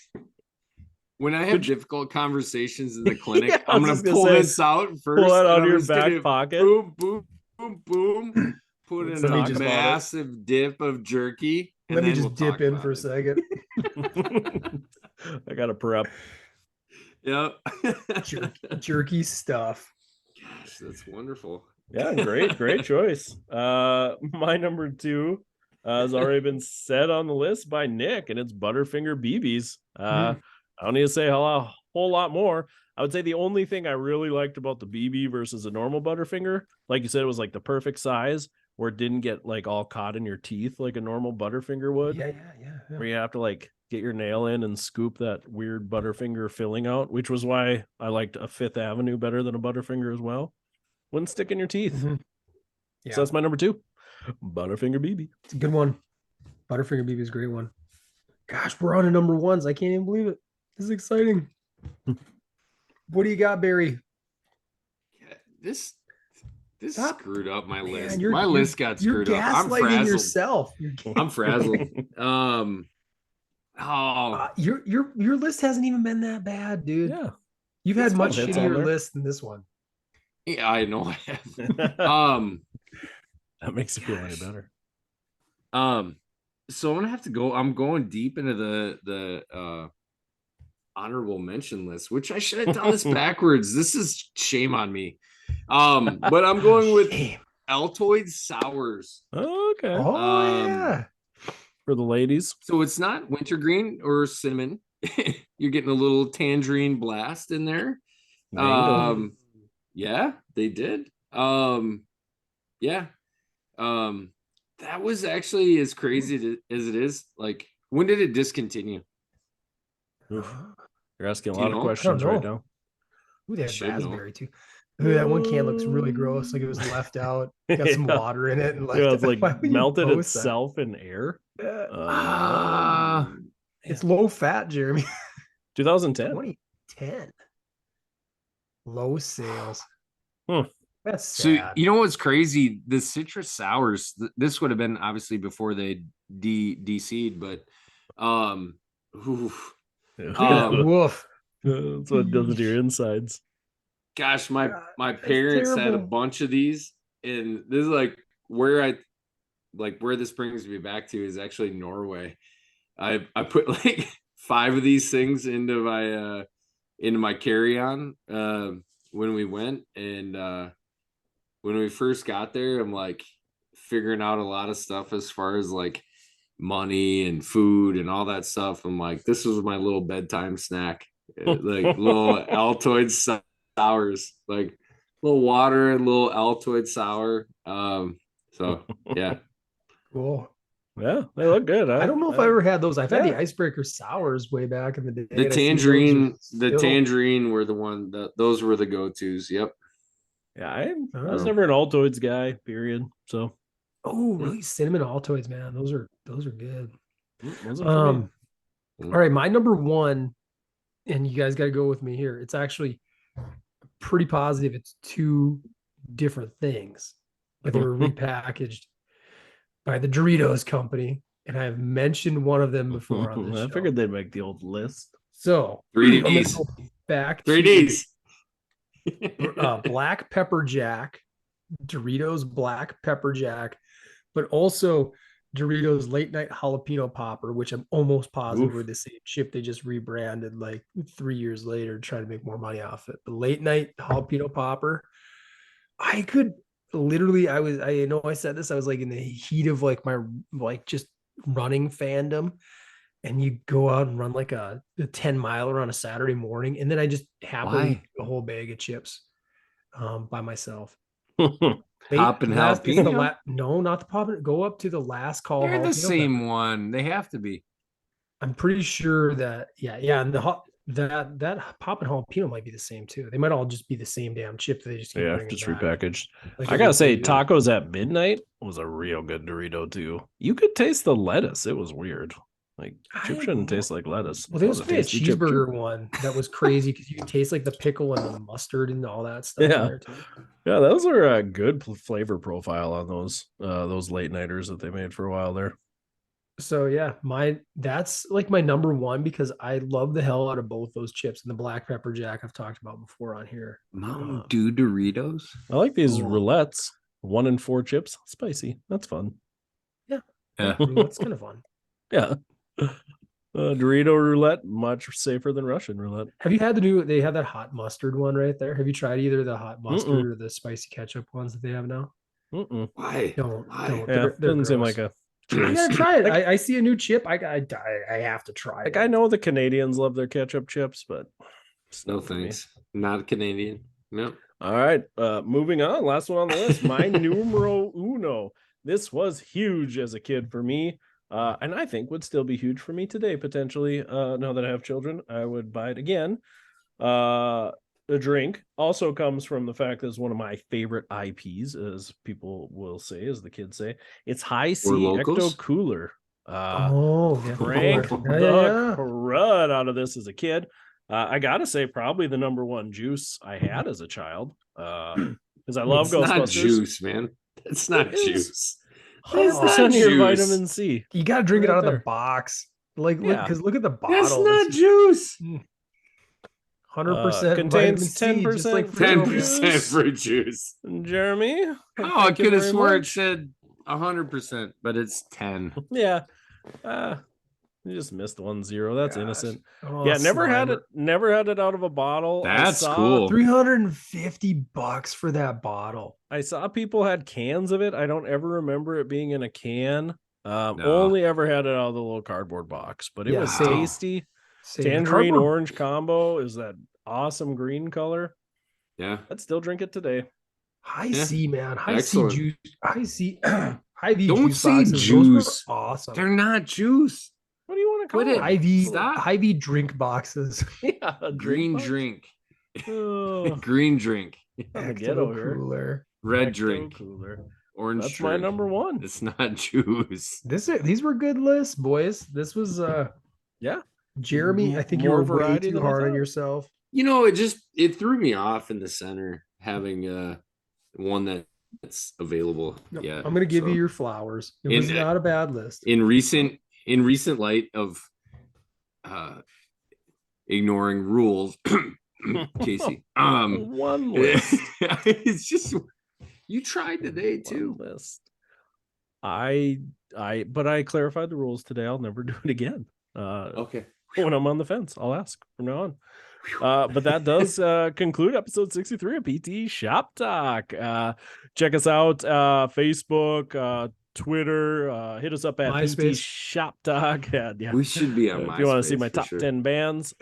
When I have difficult conversations in the clinic, Yeah, I I'm was gonna just gonna pull say, this out first. Pull that and out of I'm your just back gonna pocket. Boom, boom, boom, boom. Put Let's in talk a about it. massive dip of jerky. And Let me then just we'll dip talk in about for a it. second. I got to prep. Yep. Jerky stuff. Gosh, that's wonderful. Yeah, great choice. My number 2 has already been set on the list by Nick, and it's Butterfinger BBs. I don't need to say a whole lot more. I would say the only thing I really liked about the BB versus a normal Butterfinger, like you said, it was like the perfect size where it didn't get like all caught in your teeth like a normal Butterfinger would. Yeah. Where you have to like get your nail in and scoop that weird Butterfinger filling out, which was why I liked a Fifth Avenue better than a Butterfinger as well. Wouldn't stick in your teeth. Mhm. Yeah, So that's my number 2, Butterfinger BB. it's a good one. Butterfinger BB is a great one. Gosh, we're on to number 1s. I can't even believe it. This is exciting. What do you got, Barry? Yeah, this Stop. screwed up my Man, list. you're- My you're- list got You're screwed up. I'm gaslighting frazzled. yourself. I'm frazzled. Your list hasn't even been that bad, dude. Yeah. You've It's had much got hits on shittier there. lists than this one. Yeah, I know I have. That makes it feel any Gosh. better. So I'm gonna have to go. I'm going deep into the honorable mention list, which I should have done this backwards. This is shame on me. But I'm going with Shame. Altoid sours. Okay. Oh yeah. For the ladies. So it's not wintergreen or cinnamon. You're getting a little tangerine blast in there. Mango. Yeah, they did. Yeah. That was actually as crazy as it is. Like, when did it discontinue? Oof. You're asking a Do you lot of know? questions I don't right know. now. Ooh, they have Should know. raspberry too. Ooh, that one can looks really gross. Like it was left out. Got some Yeah. water in it and left Yeah, it's out. like Why would you melted post that? itself in air. It's low fat, Jeremy. 2010. 2010. Low sales. Hmm. That's So sad. you know what's crazy? The citrus sours. This would have been obviously before they de-seed, but oof. Woof. That's what it does to your insides. Gosh, God, my that's parents had a terrible. bunch of these, and this is like where this brings me back to is actually Norway. I put like 5 of these things into my carry-on when we went, and when we first got there, I'm like figuring out a lot of stuff as far as like money and food and all that stuff. I'm like, this was my little bedtime snack, like little Altoid sours, like little water and little Altoid sour. So yeah. Cool. Yeah, they look good. I don't know if I ever had those. I've had the Yeah. icebreaker sours way back in the day. The and I see those are still- tangerine were the one those were the go-tos. Yep. Yeah, I was Oh. never an Altoids guy, period. So Oh, really? Cinnamon Altoids, man. Those are good. wasn't for me. All right, my number 1, and you guys got to go with me here. It's actually pretty positive. It's 2 different things, but they were repackaged by the Doritos company, and I've mentioned one of them before on this I show. figured they'd make the old list. So 3 I'm gonna Ds. go back 3 to Ds. Black Pepper Jack, Doritos Black Pepper Jack, but also Doritos Late Night Jalapeno Popper, which I'm almost positive Oof. were the same chip. They just rebranded like 3 years later to try to make more money off it. But Late Night Jalapeno Popper, I could literally, I know I said this, I was like in the heat of like my like just running fandom. and you go out and run like a 10 miler on a Saturday morning, and then I just happily Why? eat a whole bag of chips by myself. Poppin' jalapeno? No, not the poppin'. Go up to the last call. They're the jalapeno same pepper. one. They have to be. I'm pretty sure that yeah, and that poppin' jalapeno might be the same too. They might all just be the same damn chip. They just keep Yeah, bringing just back. repackaged. Like, I gotta say, Yeah. tacos at midnight was a real good Dorito too. You could taste the lettuce. It was weird. Like chip shouldn't taste like lettuce. Well, there That was a a tasty chip cheeseburger chip. one that was crazy because you could taste like the pickle and the mustard and all that stuff in Yeah. there too. Yeah, those are a good flavor profile on those late nighters that they made for a while there. So yeah, that's like my number one because I love the hell out of both those chips, and the black pepper jack I've talked about before on here. Mountain Dew Doritos. I like these Cool. roulettes. 1 and 4 chips, spicy. That's fun. Yeah, Yeah. that's kind of fun. Yeah. Dorito roulette, much safer than Russian roulette. Have you had they have that hot mustard one right there? Have you tried either the hot mustard or the spicy ketchup ones that they have now? Why? Don't. Yeah, They're doesn't seem gross. like a I choice. gotta try it. Like, I see a new chip. I have to try like it. I know the Canadians love their ketchup chips, but No thanks. Not Canadian. No. All right, moving on. Last one on the list. My numero uno. This was huge as a kid for me, and I think would still be huge for me today potentially. Now that I have children, I would buy it again. The drink also comes from the fact that it's one of my favorite IPs, as people will say, as the kids say. It's High C Ecto Cooler. Drank the crud out of this as a kid. I gotta say, probably the number one juice I had as a child. Because I love Ghostbusters. Not juice, man. It's not juice. It's not your vitamin C. You gotta drink it out of the box. Like, look at the bottle. That's not juice. 100% contains 10%, like 10% fruit juice. Jeremy? Oh, I could have sworn it said 100%, but it's 10. Yeah. You just missed 1-0. That's innocent. Oh, yeah, never had it out of a bottle. That's cool. $350 for that bottle. I saw people had cans of it. I don't ever remember it being in a can. No. Only ever had it out of the little cardboard box, but it was tasty. Tangerine orange combo is that awesome green color. Yeah, I'd still drink it today. High C, man. High C Excellent. juice. High C. High V. Don't juice say boxes. juice. Those were awesome. They're not juice. What do you want to call Quit it? High V drink boxes. Yeah, a Green box? drink. Oh, Green drink. ghetto here. Cooler. Red Ecto drink. Cooler. Orange That's drink. my number one. It's not juice. These were good lists, boys. This was Yeah. Jeremy, I think you More were way variety too than I hard on thought. yourself. You know, it threw me off in the center having one that's available. No, Yeah, I'm gonna give you your flowers. It was not a bad list. in recent light of ignoring rules. Casey, one list. it's just you tried today too. One list. But I clarified the rules today. I'll never do it again. Okay. When I'm on the fence, I'll ask from now on. But that does conclude episode 63 of PT Shop Talk. Check us out, Facebook, Twitter. Hit us up at MySpace. PT Shop Talk. Yeah, We should be on if you want to see MySpace my for top sure. 10 bands.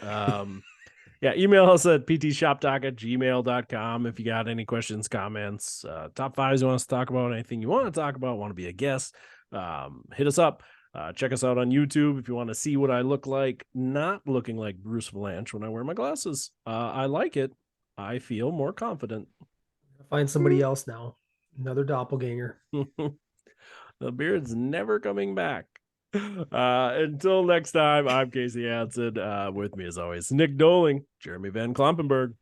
Yeah, email us at ptshoptalk@gmail.com if you got any questions, comments, top fives you want us to talk about, anything you want to talk about, want to be a guest. Hit us up. Check us out on YouTube if you want to see what I look like, not looking like Bruce Valanche when I wear my glasses. I like it. I feel more confident. Find somebody else now. Another doppelganger. The beard's never coming back. Until next time, I'm Casey Hansen. With me as always, Nick Doling, Jeremy Van Klompenberg.